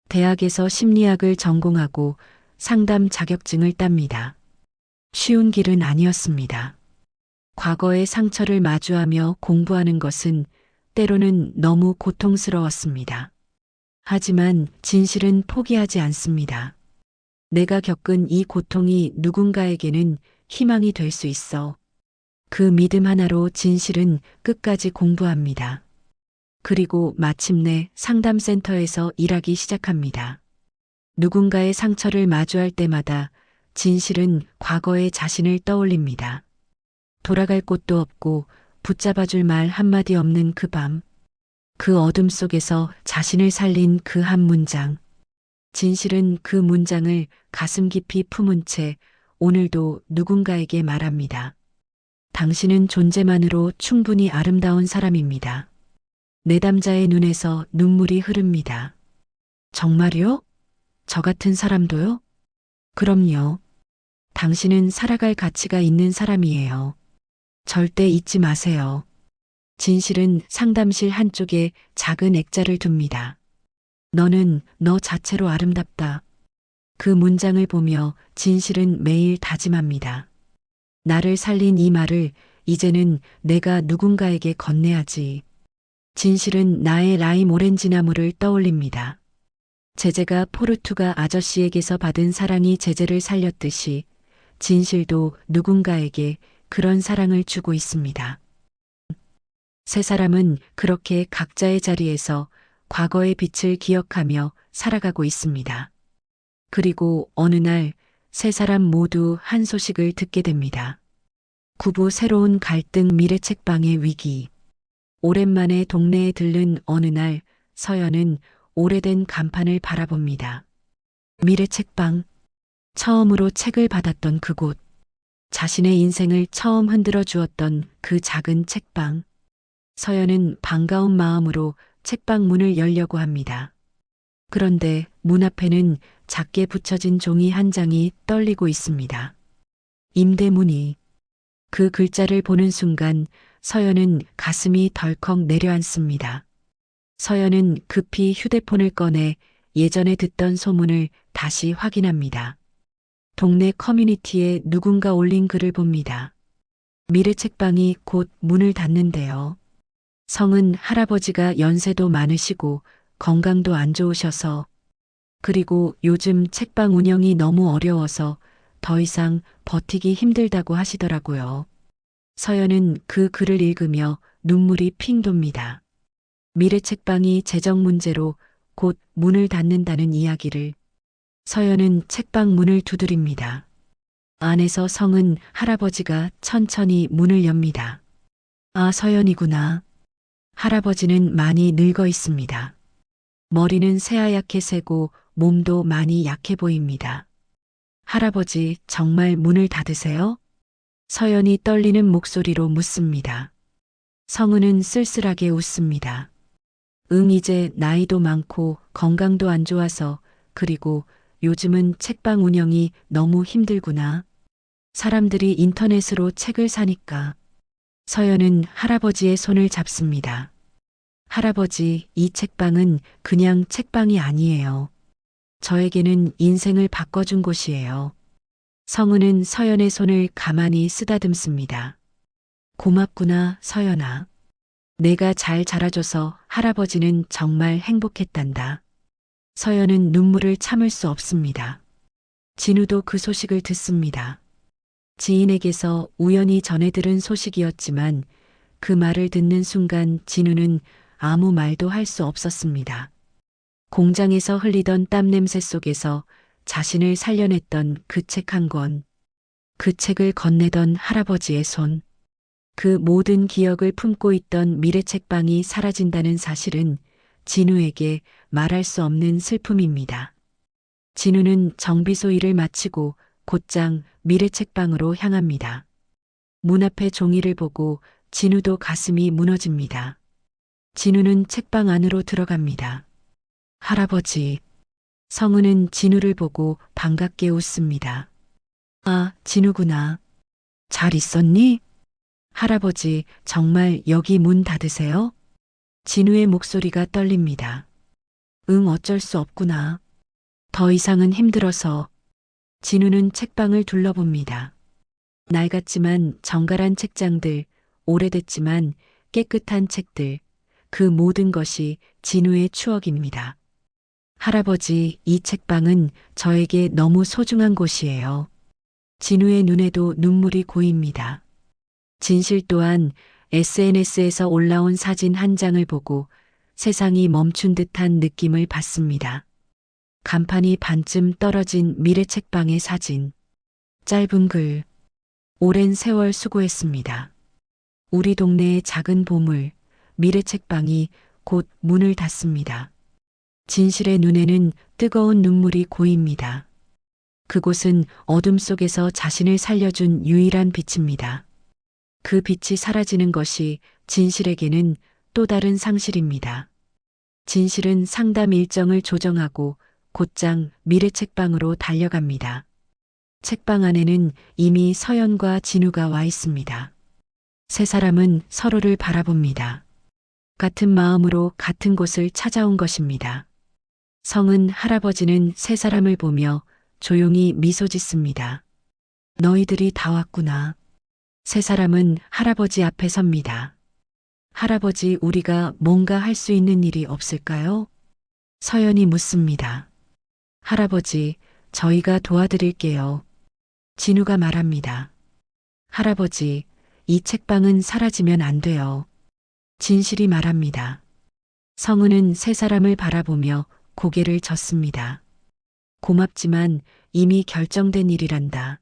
대학에서 심리학을 전공하고 상담 자격증을 땁니다. 쉬운 길은 아니었습니다. 과거의 상처를 마주하며 공부하는 것은 때로는 너무 고통스러웠습니다. 하지만 진실은 포기하지 않습니다. 내가 겪은 이 고통이 누군가에게는 희망이 될 수 있어. 그 믿음 하나로 진실은 끝까지 공부합니다. 그리고 마침내 상담센터에서 일하기 시작합니다. 누군가의 상처를 마주할 때마다 진실은 과거의 자신을 떠올립니다. 돌아갈 곳도 없고 붙잡아줄 말 한마디 없는 그 밤. 그 어둠 속에서 자신을 살린 그 한 문장. 진실은 그 문장을 가슴 깊이 품은 채 오늘도 누군가에게 말합니다. 당신은 존재만으로 충분히 아름다운 사람입니다. 내담자의 눈에서 눈물이 흐릅니다. 정말요? 저 같은 사람도요? 그럼요. 당신은 살아갈 가치가 있는 사람이에요. 절대 잊지 마세요. 진실은 상담실 한쪽에 작은 액자를 둡니다. 너는 너 자체로 아름답다. 그 문장을 보며 진실은 매일 다짐합니다. 나를 살린 이 말을 이제는 내가 누군가에게 건네야지. 진실은 나의 라임 오렌지 나무를 떠올립니다. 제재가 포르투가 아저씨에게서 받은 사랑이 제재를 살렸듯이 진실도 누군가에게 그런 사랑을 주고 있습니다. 세 사람은 그렇게 각자의 자리에서 과거의 빛을 기억하며 살아가고 있습니다. 그리고 어느 날 세 사람 모두 한 소식을 듣게 됩니다. 구부 새로운 갈등 미래 책방의 위기. 오랜만에 동네에 들른 어느 날 서연은 오래된 간판을 바라봅니다. 미래 책방. 처음으로 책을 받았던 그곳. 자신의 인생을 처음 흔들어 주었던 그 작은 책방. 서연은 반가운 마음으로 책방 문을 열려고 합니다. 그런데 문 앞에는 작게 붙여진 종이 한 장이 떨리고 있습니다. 임대문의. 그 글자를 보는 순간 서연은 가슴이 덜컥 내려앉습니다. 서연은 급히 휴대폰을 꺼내 예전에 듣던 소문을 다시 확인합니다. 동네 커뮤니티에 누군가 올린 글을 봅니다. 미래 책방이 곧 문을 닫는데요. 성은 할아버지가 연세도 많으시고 건강도 안 좋으셔서, 그리고 요즘 책방 운영이 너무 어려워서 더 이상 버티기 힘들다고 하시더라고요. 서연은 그 글을 읽으며 눈물이 핑 돕니다. 미래 책방이 재정 문제로 곧 문을 닫는다는 이야기를. 서연은 책방 문을 두드립니다. 안에서 성은 할아버지가 천천히 문을 엽니다. 아, 서연이구나. 할아버지는 많이 늙어 있습니다. 머리는 새하얗게 새고 몸도 많이 약해 보입니다. 할아버지, 정말 문을 닫으세요? 서연이 떨리는 목소리로 묻습니다. 성은은 쓸쓸하게 웃습니다. 응, 이제 나이도 많고 건강도 안 좋아서, 그리고 요즘은 책방 운영이 너무 힘들구나. 사람들이 인터넷으로 책을 사니까. 서연은 할아버지의 손을 잡습니다. 할아버지, 이 책방은 그냥 책방이 아니에요. 저에게는 인생을 바꿔준 곳이에요. 성은은 서연의 손을 가만히 쓰다듬습니다. 고맙구나, 서연아. 내가 잘 자라줘서 할아버지는 정말 행복했단다. 서연은 눈물을 참을 수 없습니다. 진우도 그 소식을 듣습니다. 지인에게서 우연히 전해 들은 소식이었지만 그 말을 듣는 순간 진우는 아무 말도 할 수 없었습니다. 공장에서 흘리던 땀 냄새 속에서 자신을 살려냈던 그 책 한 권. 그 책을 건네던 할아버지의 손. 그 모든 기억을 품고 있던 미래 책방이 사라진다는 사실은 진우에게 말할 수 없는 슬픔입니다. 진우는 정비소 일을 마치고 곧장 미래 책방으로 향합니다. 문 앞에 종이를 보고 진우도 가슴이 무너집니다. 진우는 책방 안으로 들어갑니다. 할아버지. 성은은 진우를 보고 반갑게 웃습니다. 아, 진우구나. 잘 있었니? 할아버지, 정말 여기 문 닫으세요? 진우의 목소리가 떨립니다. 응, 어쩔 수 없구나. 더 이상은 힘들어서. 진우는 책방을 둘러봅니다. 낡았지만 정갈한 책장들, 오래됐지만 깨끗한 책들, 그 모든 것이 진우의 추억입니다. 할아버지, 이 책방은 저에게 너무 소중한 곳이에요. 진우의 눈에도 눈물이 고입니다. 진실 또한 SNS에서 올라온 사진 한 장을 보고 세상이 멈춘 듯한 느낌을 받습니다. 간판이 반쯤 떨어진 미래 책방의 사진. 짧은 글. 오랜 세월 수고했습니다. 우리 동네의 작은 보물, 미래 책방이 곧 문을 닫습니다. 진실의 눈에는 뜨거운 눈물이 고입니다. 그곳은 어둠 속에서 자신을 살려준 유일한 빛입니다. 그 빛이 사라지는 것이 진실에게는 또 다른 상실입니다. 진실은 상담 일정을 조정하고 곧장 미래 책방으로 달려갑니다. 책방 안에는 이미 서연과 진우가 와 있습니다. 세 사람은 서로를 바라봅니다. 같은 마음으로 같은 곳을 찾아온 것입니다. 성은 할아버지는 세 사람을 보며 조용히 미소 짓습니다. 너희들이 다 왔구나. 세 사람은 할아버지 앞에 섭니다. 할아버지, 우리가 뭔가 할 수 있는 일이 없을까요? 서연이 묻습니다. 할아버지, 저희가 도와드릴게요. 진우가 말합니다. 할아버지, 이 책방은 사라지면 안 돼요. 진실이 말합니다. 성은은 세 사람을 바라보며 고개를 젓습니다. 고맙지만 이미 결정된 일이란다.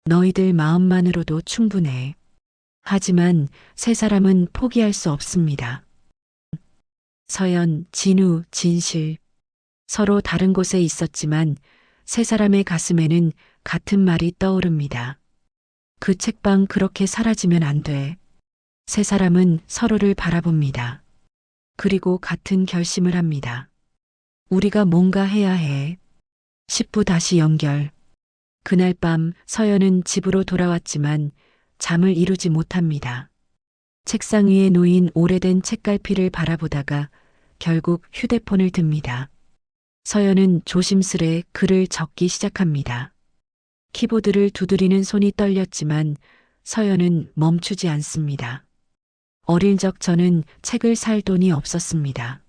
너희들 마음만으로도 충분해. 하지만 세 사람은 포기할 수 없습니다. 서연, 진우, 진실. 서로 다른 곳에 있었지만 세 사람의 가슴에는 같은 말이 떠오릅니다. 그 책방 그렇게 사라지면 안 돼. 세 사람은 서로를 바라봅니다. 그리고 같은 결심을 합니다. 우리가 뭔가 해야 해. 10부 다시 연결. 그날 밤 서연은 집으로 돌아왔지만 잠을 이루지 못합니다. 책상 위에 놓인 오래된 책갈피를 바라보다가 결국 휴대폰을 듭니다. 서연은 조심스레 글을 적기 시작합니다. 키보드를 두드리는 손이 떨렸지만 서연은 멈추지 않습니다. 어릴 적 저는 책을 살 돈이 없었습니다.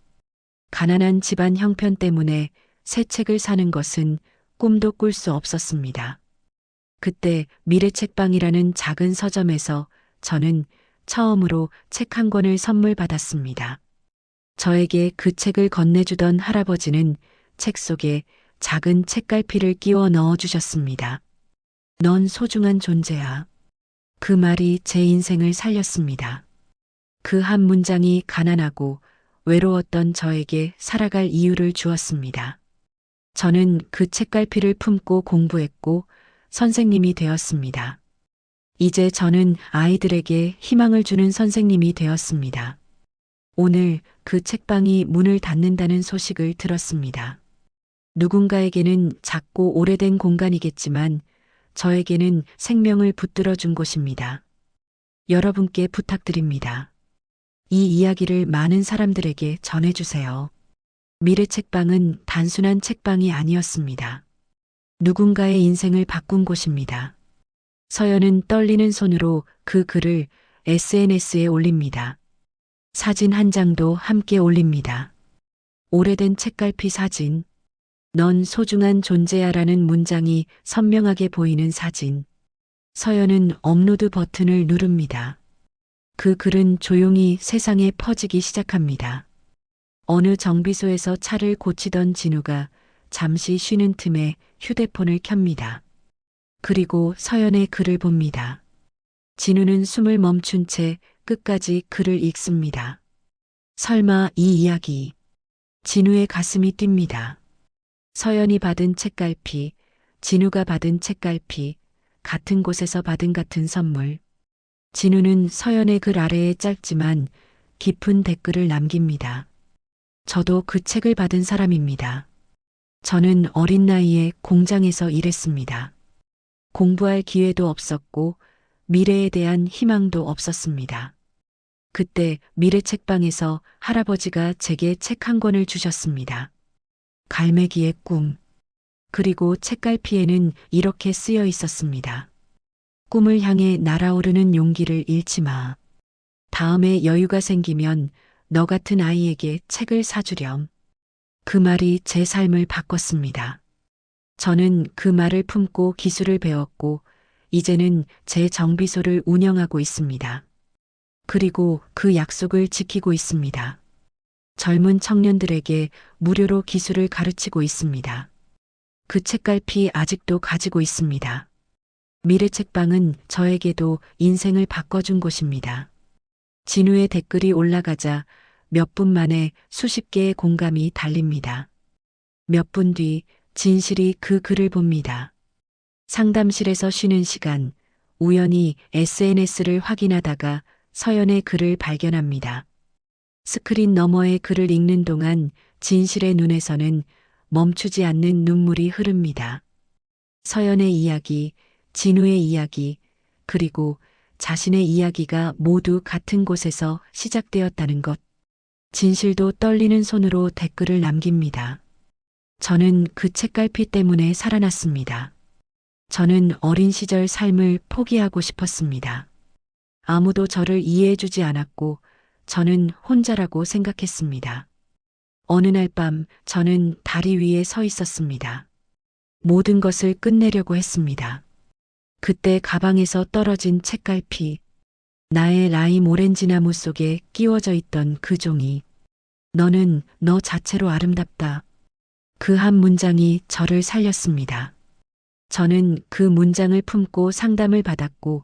가난한 집안 형편 때문에 새 책을 사는 것은 꿈도 꿀 수 없었습니다. 그때 미래책방이라는 작은 서점에서 저는 처음으로 책 한 권을 선물 받았습니다. 저에게 그 책을 건네주던 할아버지는 책 속에 작은 책갈피를 끼워 넣어주셨습니다. 넌 소중한 존재야. 그 말이 제 인생을 살렸습니다. 그 한 문장이 가난하고 외로웠던 저에게 살아갈 이유를 주었습니다. 저는 그 책갈피를 품고 공부했고 선생님이 되었습니다. 이제 저는 아이들에게 희망을 주는 선생님이 되었습니다. 오늘 그 책방이 문을 닫는다는 소식을 들었습니다. 누군가에게는 작고 오래된 공간이겠지만 저에게는 생명을 붙들어 준 곳입니다. 여러분께 부탁드립니다. 이 이야기를 많은 사람들에게 전해주세요. 미래 책방은 단순한 책방이 아니었습니다. 누군가의 인생을 바꾼 곳입니다. 서연은 떨리는 손으로 그 글을 SNS에 올립니다. 사진 한 장도 함께 올립니다. 오래된 책갈피 사진. 넌 소중한 존재야라는 문장이 선명하게 보이는 사진. 서연은 업로드 버튼을 누릅니다. 그 글은 조용히 세상에 퍼지기 시작합니다. 어느 정비소에서 차를 고치던 진우가 잠시 쉬는 틈에 휴대폰을 켭니다. 그리고 서연의 글을 봅니다. 진우는 숨을 멈춘 채 끝까지 글을 읽습니다. 설마 이 이야기. 진우의 가슴이 뜁니다. 서연이 받은 책갈피, 진우가 받은 책갈피, 같은 곳에서 받은 같은 선물. 진우는 서연의 글 아래에 짧지만 깊은 댓글을 남깁니다. 저도 그 책을 받은 사람입니다. 저는 어린 나이에 공장에서 일했습니다. 공부할 기회도 없었고 미래에 대한 희망도 없었습니다. 그때 미래 책방에서 할아버지가 제게 책 한 권을 주셨습니다. 갈매기의 꿈. 그리고 책갈피에는 이렇게 쓰여 있었습니다. 꿈을 향해 날아오르는 용기를 잃지 마. 다음에 여유가 생기면 너 같은 아이에게 책을 사주렴. 그 말이 제 삶을 바꿨습니다. 저는 그 말을 품고 기술을 배웠고 이제는 제 정비소를 운영하고 있습니다. 그리고 그 약속을 지키고 있습니다. 젊은 청년들에게 무료로 기술을 가르치고 있습니다. 그 책갈피 아직도 가지고 있습니다. 미래 책방은 저에게도 인생을 바꿔준 곳입니다. 진우의 댓글이 올라가자 몇 분 만에 수십 개의 공감이 달립니다. 몇 분 뒤 진실이 그 글을 봅니다. 상담실에서 쉬는 시간, 우연히 SNS를 확인하다가 서연의 글을 발견합니다. 스크린 너머의 글을 읽는 동안 진실의 눈에서는 멈추지 않는 눈물이 흐릅니다. 서연의 이야기, 진우의 이야기, 그리고 자신의 이야기가 모두 같은 곳에서 시작되었다는 것. 진실도 떨리는 손으로 댓글을 남깁니다. 저는 그 책갈피 때문에 살아났습니다. 저는 어린 시절 삶을 포기하고 싶었습니다. 아무도 저를 이해해주지 않았고 저는 혼자라고 생각했습니다. 어느 날 밤 저는 다리 위에 서 있었습니다. 모든 것을 끝내려고 했습니다. 그때 가방에서 떨어진 책갈피, 나의 라임 오렌지 나무 속에 끼워져 있던 그 종이. 너는 너 자체로 아름답다. 그 한 문장이 저를 살렸습니다. 저는 그 문장을 품고 상담을 받았고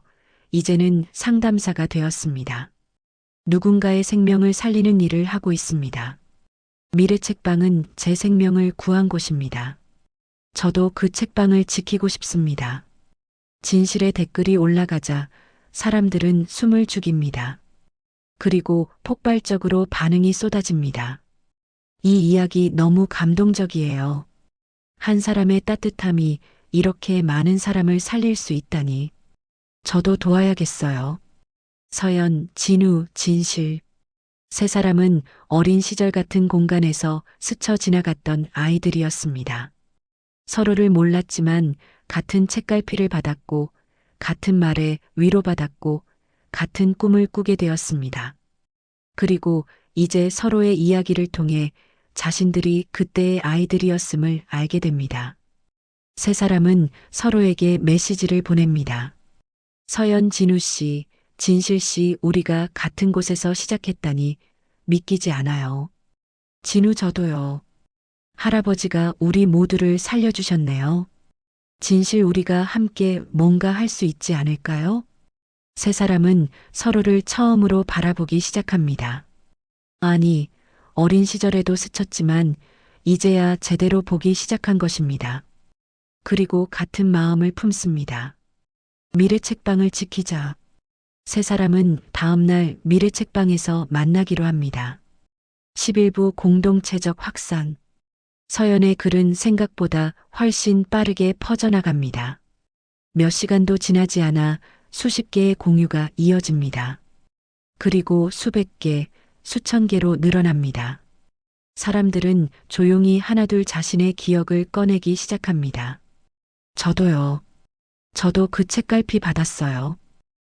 이제는 상담사가 되었습니다. 누군가의 생명을 살리는 일을 하고 있습니다. 미래 책방은 제 생명을 구한 곳입니다. 저도 그 책방을 지키고 싶습니다. 진실의 댓글이 올라가자 사람들은 숨을 죽입니다. 그리고 폭발적으로 반응이 쏟아집니다. 이 이야기 너무 감동적이에요. 한 사람의 따뜻함이 이렇게 많은 사람을 살릴 수 있다니. 저도 도와야겠어요. 서연, 진우, 진실. 세 사람은 어린 시절 같은 공간에서 스쳐 지나갔던 아이들이었습니다. 서로를 몰랐지만 같은 책갈피를 받았고 같은 말에 위로받았고 같은 꿈을 꾸게 되었습니다. 그리고 이제 서로의 이야기를 통해 자신들이 그때의 아이들이었음을 알게 됩니다. 세 사람은 서로에게 메시지를 보냅니다. 서연, 진우 씨, 진실 씨, 우리가 같은 곳에서 시작했다니 믿기지 않아요. 진우 저도요. 할아버지가 우리 모두를 살려주셨네요. 진실 우리가 함께 뭔가 할 수 있지 않을까요? 세 사람은 서로를 처음으로 바라보기 시작합니다. 아니, 어린 시절에도 스쳤지만 이제야 제대로 보기 시작한 것입니다. 그리고 같은 마음을 품습니다. 미래 책방을 지키자. 세 사람은 다음날 미래 책방에서 만나기로 합니다. 11부 공동체적 확산. 서연의 글은 생각보다 훨씬 빠르게 퍼져나갑니다. 몇 시간도 지나지 않아 수십 개의 공유가 이어집니다. 그리고 수백 개, 수천 개로 늘어납니다. 사람들은 조용히 하나둘 자신의 기억을 꺼내기 시작합니다. 저도요. 저도 그 책갈피 받았어요.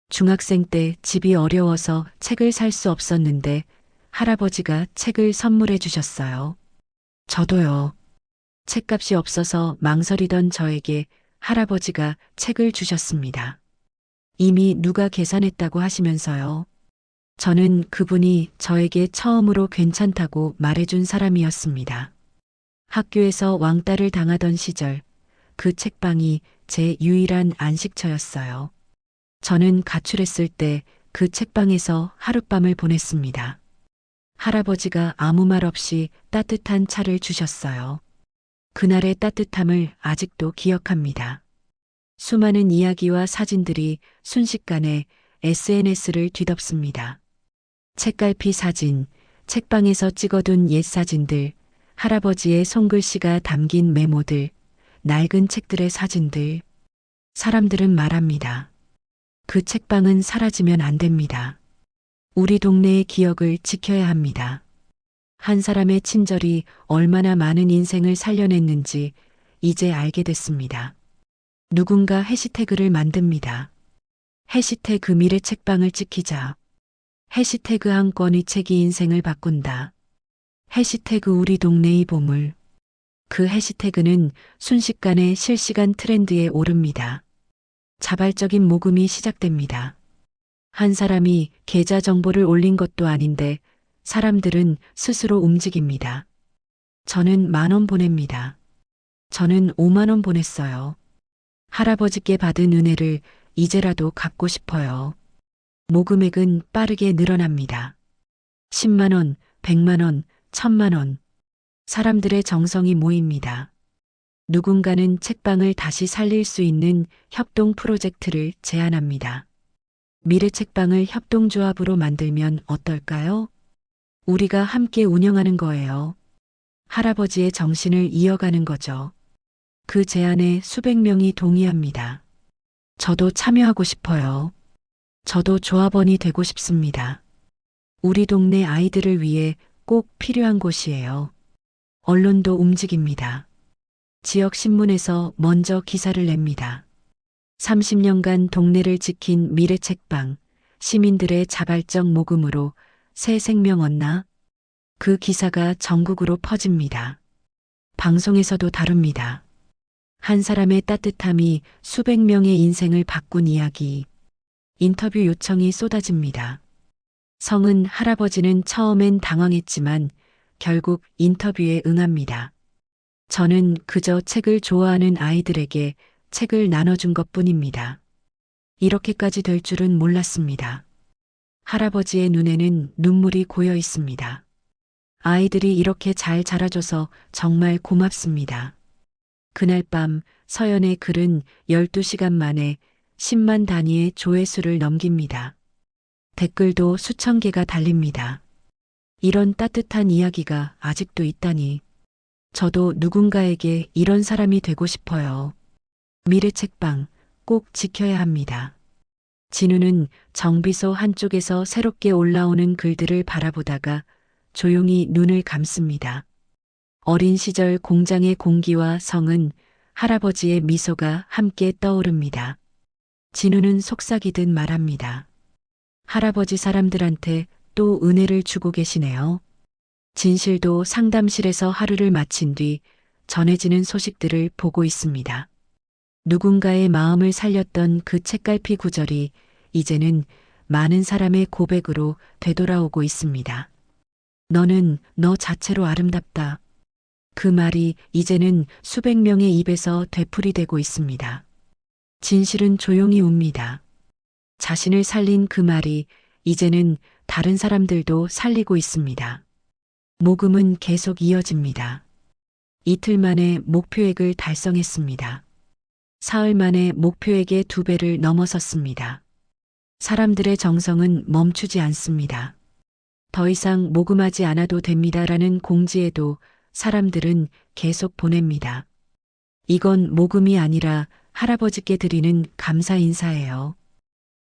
중학생 때 집이 어려워서 책을 살 수 없었는데 할아버지가 책을 선물해 주셨어요. 저도요. 책값이 없어서 망설이던 저에게 할아버지가 책을 주셨습니다. 이미 누가 계산했다고 하시면서요. 저는 그분이 저에게 처음으로 괜찮다고 말해준 사람이었습니다. 학교에서 왕따를 당하던 시절 그 책방이 제 유일한 안식처였어요. 저는 가출했을 때 그 책방에서 하룻밤을 보냈습니다. 할아버지가 아무 말 없이 따뜻한 차를 주셨어요. 그날의 따뜻함을 아직도 기억합니다. 수많은 이야기와 사진들이 순식간에 SNS를 뒤덮습니다. 책갈피 사진, 책방에서 찍어둔 옛 사진들, 할아버지의 손글씨가 담긴 메모들, 낡은 책들의 사진들. 사람들은 말합니다. 그 책방은 사라지면 안 됩니다. 우리 동네의 기억을 지켜야 합니다. 한 사람의 친절이 얼마나 많은 인생을 살려냈는지 이제 알게 됐습니다. 누군가 해시태그를 만듭니다. 해시태그 미래 책방을 지키자. 해시태그 한 권의 책이 인생을 바꾼다. 해시태그 우리 동네의 보물. 그 해시태그는 순식간에 실시간 트렌드에 오릅니다. 자발적인 모금이 시작됩니다. 한 사람이 계좌 정보를 올린 것도 아닌데 사람들은 스스로 움직입니다. 저는 10,000원 보냅니다. 저는 50,000원 보냈어요. 할아버지께 받은 은혜를 이제라도 갚고 싶어요. 모금액은 빠르게 늘어납니다. 10만 원, 100만 원, 1000만 원. 사람들의 정성이 모입니다. 누군가는 책방을 다시 살릴 수 있는 협동 프로젝트를 제안합니다. 미래 책방을 협동조합으로 만들면 어떨까요? 우리가 함께 운영하는 거예요. 할아버지의 정신을 이어가는 거죠. 그 제안에 수백 명이 동의합니다. 저도 참여하고 싶어요. 저도 조합원이 되고 싶습니다. 우리 동네 아이들을 위해 꼭 필요한 곳이에요. 언론도 움직입니다. 지역 신문에서 먼저 기사를 냅니다. 30년간 동네를 지킨 미래 책방, 시민들의 자발적 모금으로 새 생명 얻나? 그 기사가 전국으로 퍼집니다. 방송에서도 다룹니다. 한 사람의 따뜻함이 수백 명의 인생을 바꾼 이야기. 인터뷰 요청이 쏟아집니다. 성은 할아버지는 처음엔 당황했지만 결국 인터뷰에 응합니다. 저는 그저 책을 좋아하는 아이들에게 책을 나눠준 것뿐입니다. 이렇게까지 될 줄은 몰랐습니다. 할아버지의 눈에는 눈물이 고여 있습니다. 아이들이 이렇게 잘 자라줘서 정말 고맙습니다. 그날 밤 서연의 글은 12시간 만에 10만 단위의 조회수를 넘깁니다. 댓글도 수천 개가 달립니다. 이런 따뜻한 이야기가 아직도 있다니. 저도 누군가에게 이런 사람이 되고 싶어요. 미래 책방 꼭 지켜야 합니다. 진우는 정비소 한쪽에서 새롭게 올라오는 글들을 바라보다가 조용히 눈을 감습니다. 어린 시절 공장의 공기와 성은, 할아버지의 미소가 함께 떠오릅니다. 진우는 속삭이듯 말합니다. 할아버지 사람들한테 또 은혜를 주고 계시네요. 진실도 상담실에서 하루를 마친 뒤 전해지는 소식들을 보고 있습니다. 누군가의 마음을 살렸던 그 책갈피 구절이 이제는 많은 사람의 고백으로 되돌아오고 있습니다. 너는 너 자체로 아름답다. 그 말이 이제는 수백 명의 입에서 되풀이되고 있습니다. 진실은 조용히 웁니다. 자신을 살린 그 말이 이제는 다른 사람들도 살리고 있습니다. 모금은 계속 이어집니다. 이틀 만에 목표액을 달성했습니다. 사흘 만에 목표액의 2배를 넘어섰습니다. 사람들의 정성은 멈추지 않습니다. 더 이상 모금하지 않아도 됩니다라는 공지에도 사람들은 계속 보냅니다. 이건 모금이 아니라 할아버지께 드리는 감사 인사예요.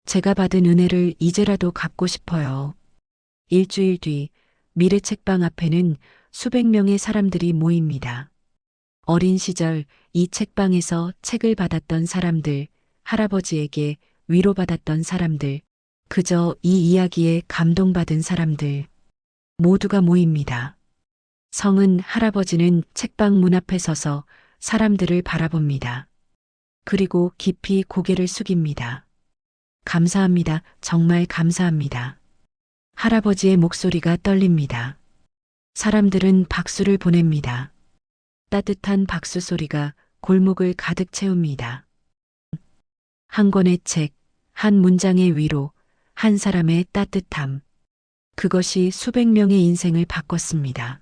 제가 받은 은혜를 이제라도 갚고 싶어요. 일주일 뒤 미래 책방 앞에는 수백 명의 사람들이 모입니다. 어린 시절 이 책방에서 책을 받았던 사람들, 할아버지에게 위로받았던 사람들, 그저 이 이야기에 감동받은 사람들, 모두가 모입니다. 성은 할아버지는 책방 문 앞에 서서 사람들을 바라봅니다. 그리고 깊이 고개를 숙입니다. 감사합니다. 정말 감사합니다. 할아버지의 목소리가 떨립니다. 사람들은 박수를 보냅니다. 따뜻한 박수 소리가 골목을 가득 채웁니다. 한 권의 책, 한 문장의 위로, 한 사람의 따뜻함. 그것이 수백 명의 인생을 바꿨습니다.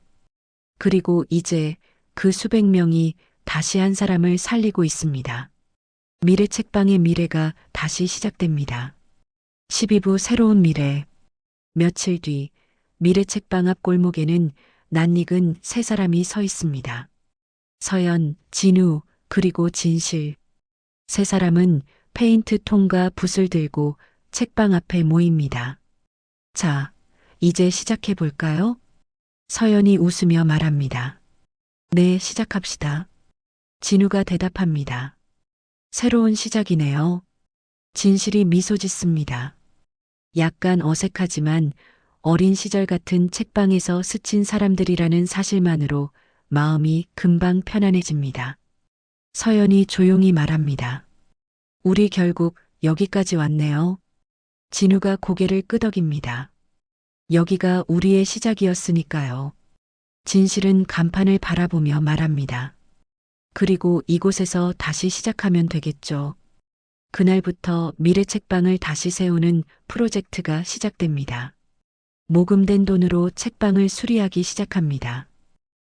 그리고 이제 그 수백 명이 다시 한 사람을 살리고 있습니다. 미래 책방의 미래가 다시 시작됩니다. 12부 새로운 미래. 며칠 뒤 미래 책방 앞 골목에는 낯익은 세 사람이 서 있습니다. 서연, 진우, 그리고 진실. 세 사람은 페인트 통과 붓을 들고 책방 앞에 모입니다. 자, 이제 시작해 볼까요? 서연이 웃으며 말합니다. 네, 시작합시다. 진우가 대답합니다. 새로운 시작이네요. 진실이 미소 짓습니다. 약간 어색하지만 어린 시절 같은 책방에서 스친 사람들이라는 사실만으로 마음이 금방 편안해집니다. 서연이 조용히 말합니다. 우리 결국 여기까지 왔네요. 진우가 고개를 끄덕입니다. 여기가 우리의 시작이었으니까요. 진실은 간판을 바라보며 말합니다. 그리고 이곳에서 다시 시작하면 되겠죠. 그날부터 미래 책방을 다시 세우는 프로젝트가 시작됩니다. 모금된 돈으로 책방을 수리하기 시작합니다.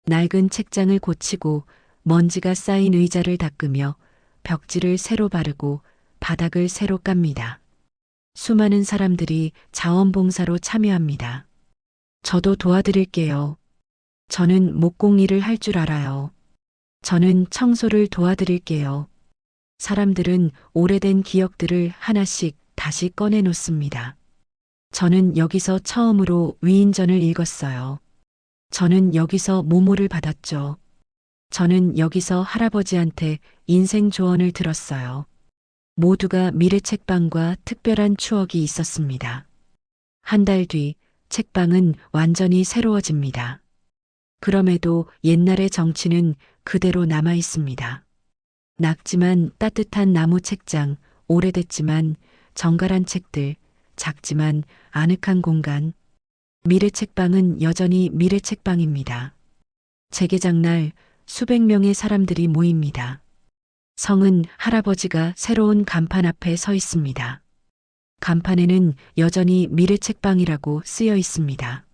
낡은 책장을 고치고 먼지가 쌓인 의자를 닦으며 벽지를 새로 바르고 바닥을 새로 깝니다. 수많은 사람들이 자원봉사로 참여합니다. 저도 도와드릴게요. 저는 목공일을 할 줄 알아요. 저는 청소를 도와드릴게요. 사람들은 오래된 기억들을 하나씩 다시 꺼내놓습니다. 저는 여기서 처음으로 위인전을 읽었어요. 저는 여기서 모모를 받았죠. 저는 여기서 할아버지한테 인생 조언을 들었어요. 모두가 미래 책방과 특별한 추억이 있었습니다. 한 달 뒤 책방은 완전히 새로워집니다. 그럼에도 옛날의 정치는 그대로 남아 있습니다. 낡지만 따뜻한 나무 책장, 오래됐지만 정갈한 책들, 작지만 아늑한 공간. 미래 책방은 여전히 미래 책방입니다. 재개장 날 수백 명의 사람들이 모입니다. 성은 할아버지가 새로운 간판 앞에 서 있습니다. 간판에는 여전히 미래 책방이라고 쓰여 있습니다.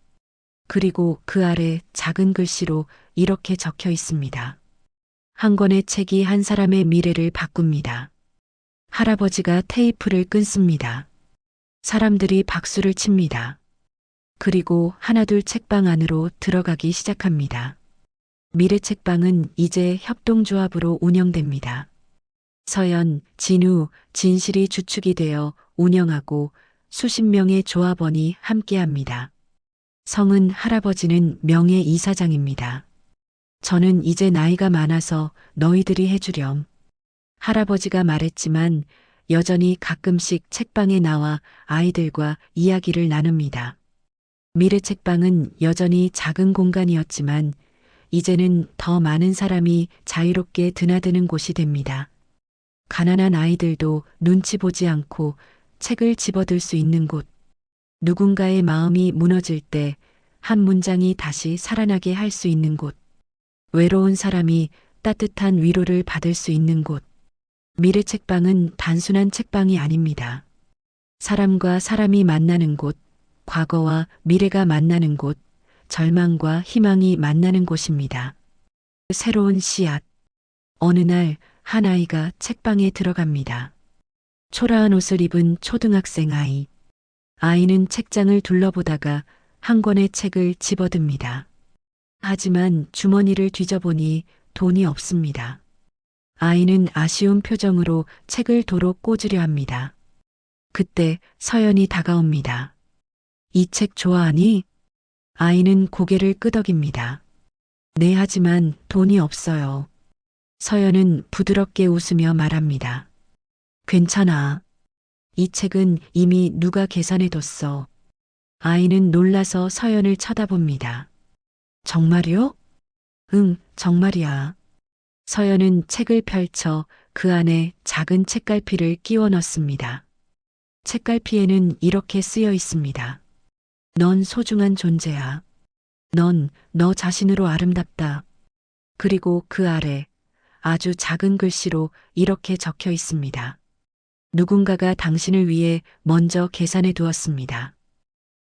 그리고 그 아래 작은 글씨로 이렇게 적혀 있습니다. 한 권의 책이 한 사람의 미래를 바꿉니다. 할아버지가 테이프를 끊습니다. 사람들이 박수를 칩니다. 그리고 하나둘 책방 안으로 들어가기 시작합니다. 미래 책방은 이제 협동조합으로 운영됩니다. 서연, 진우, 진실이 주축이 되어 운영하고 수십 명의 조합원이 함께합니다. 성은 할아버지는 명예이사장입니다. 저는 이제 나이가 많아서 너희들이 해주렴. 할아버지가 말했지만 여전히 가끔씩 책방에 나와 아이들과 이야기를 나눕니다. 미래 책방은 여전히 작은 공간이었지만 이제는 더 많은 사람이 자유롭게 드나드는 곳이 됩니다. 가난한 아이들도 눈치 보지 않고 책을 집어들 수 있는 곳. 누군가의 마음이 무너질 때 한 문장이 다시 살아나게 할 수 있는 곳. 외로운 사람이 따뜻한 위로를 받을 수 있는 곳. 미래 책방은 단순한 책방이 아닙니다. 사람과 사람이 만나는 곳, 과거와 미래가 만나는 곳, 절망과 희망이 만나는 곳입니다. 새로운 씨앗. 어느 날 한 아이가 책방에 들어갑니다. 초라한 옷을 입은 초등학생 아이. 아이는 책장을 둘러보다가 한 권의 책을 집어듭니다. 하지만 주머니를 뒤져보니 돈이 없습니다. 아이는 아쉬운 표정으로 책을 도로 꽂으려 합니다. 그때 서연이 다가옵니다. 이 책 좋아하니? 아이는 고개를 끄덕입니다. 네, 하지만 돈이 없어요. 서연은 부드럽게 웃으며 말합니다. 괜찮아. 이 책은 이미 누가 계산해뒀어. 아이는 놀라서 서연을 쳐다봅니다. 정말요? 응, 정말이야. 서연은 책을 펼쳐 그 안에 작은 책갈피를 끼워 넣습니다. 책갈피에는 이렇게 쓰여 있습니다. 넌 소중한 존재야. 넌 너 자신으로 아름답다. 그리고 그 아래 아주 작은 글씨로 이렇게 적혀 있습니다. 누군가가 당신을 위해 먼저 계산해 두었습니다.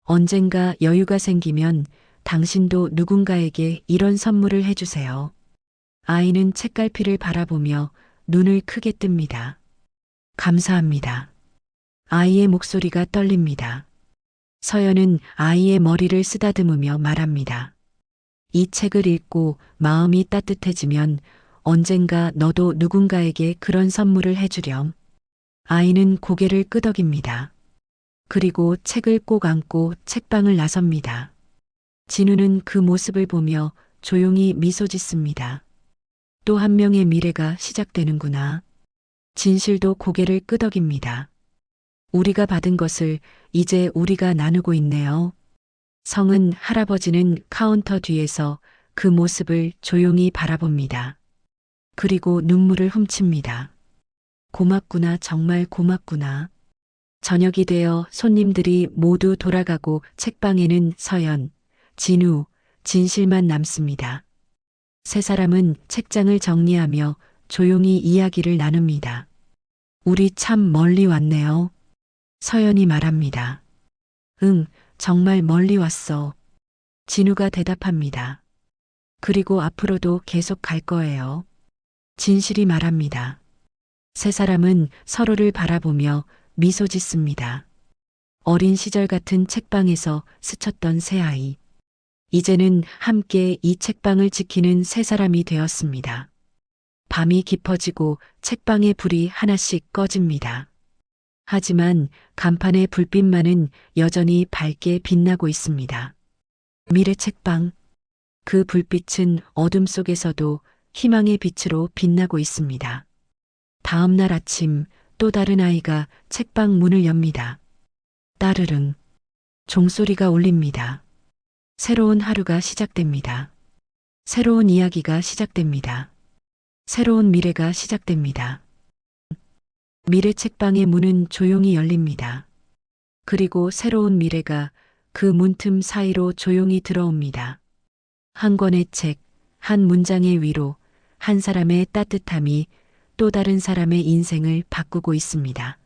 언젠가 여유가 생기면 당신도 누군가에게 이런 선물을 해주세요. 아이는 책갈피를 바라보며 눈을 크게 뜹니다. 감사합니다. 아이의 목소리가 떨립니다. 서연은 아이의 머리를 쓰다듬으며 말합니다. 이 책을 읽고 마음이 따뜻해지면 언젠가 너도 누군가에게 그런 선물을 해주렴. 아이는 고개를 끄덕입니다. 그리고 책을 꼭 안고 책방을 나섭니다. 진우는 그 모습을 보며 조용히 미소 짓습니다. 또 한 명의 미래가 시작되는구나. 진실도 고개를 끄덕입니다. 우리가 받은 것을 이제 우리가 나누고 있네요. 성은 할아버지는 카운터 뒤에서 그 모습을 조용히 바라봅니다. 그리고 눈물을 훔칩니다. 고맙구나, 정말 고맙구나. 저녁이 되어 손님들이 모두 돌아가고 책방에는 서연, 진우, 진실만 남습니다. 세 사람은 책장을 정리하며 조용히 이야기를 나눕니다. 우리 참 멀리 왔네요. 서연이 말합니다. 응, 정말 멀리 왔어. 진우가 대답합니다. 그리고 앞으로도 계속 갈 거예요. 진실이 말합니다. 세 사람은 서로를 바라보며 미소 짓습니다. 어린 시절 같은 책방에서 스쳤던 새 아이. 이제는 함께 이 책방을 지키는 세 사람이 되었습니다. 밤이 깊어지고 책방의 불이 하나씩 꺼집니다. 하지만 간판의 불빛만은 여전히 밝게 빛나고 있습니다. 미래 책방. 그 불빛은 어둠 속에서도 희망의 빛으로 빛나고 있습니다. 다음 날 아침 또 다른 아이가 책방 문을 엽니다. 따르릉. 종소리가 울립니다. 새로운 하루가 시작됩니다. 새로운 이야기가 시작됩니다. 새로운 미래가 시작됩니다. 미래 책방의 문은 조용히 열립니다. 그리고 새로운 미래가 그 문틈 사이로 조용히 들어옵니다. 한 권의 책, 한 문장의 위로, 한 사람의 따뜻함이 또 다른 사람의 인생을 바꾸고 있습니다.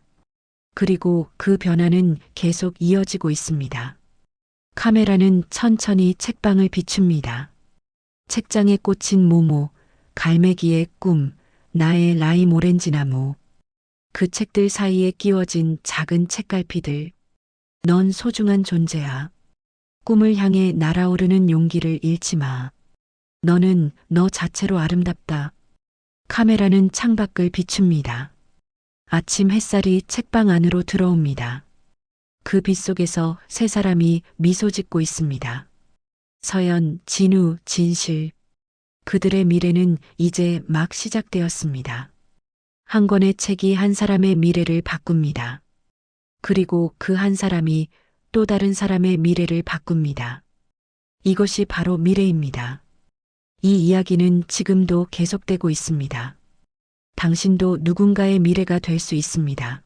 그리고 그 변화는 계속 이어지고 있습니다. 카메라는 천천히 책방을 비춥니다. 책장에 꽂힌 모모, 갈매기의 꿈, 나의 라임 오렌지 나무. 그 책들 사이에 끼워진 작은 책갈피들. 넌 소중한 존재야. 꿈을 향해 날아오르는 용기를 잃지 마. 너는 너 자체로 아름답다. 카메라는 창밖을 비춥니다. 아침 햇살이 책방 안으로 들어옵니다. 그 빛 속에서 세 사람이 미소 짓고 있습니다. 서연, 진우, 진실. 그들의 미래는 이제 막 시작되었습니다. 한 권의 책이 한 사람의 미래를 바꿉니다. 그리고 그 한 사람이 또 다른 사람의 미래를 바꿉니다. 이것이 바로 미래입니다. 이 이야기는 지금도 계속되고 있습니다. 당신도 누군가의 미래가 될 수 있습니다.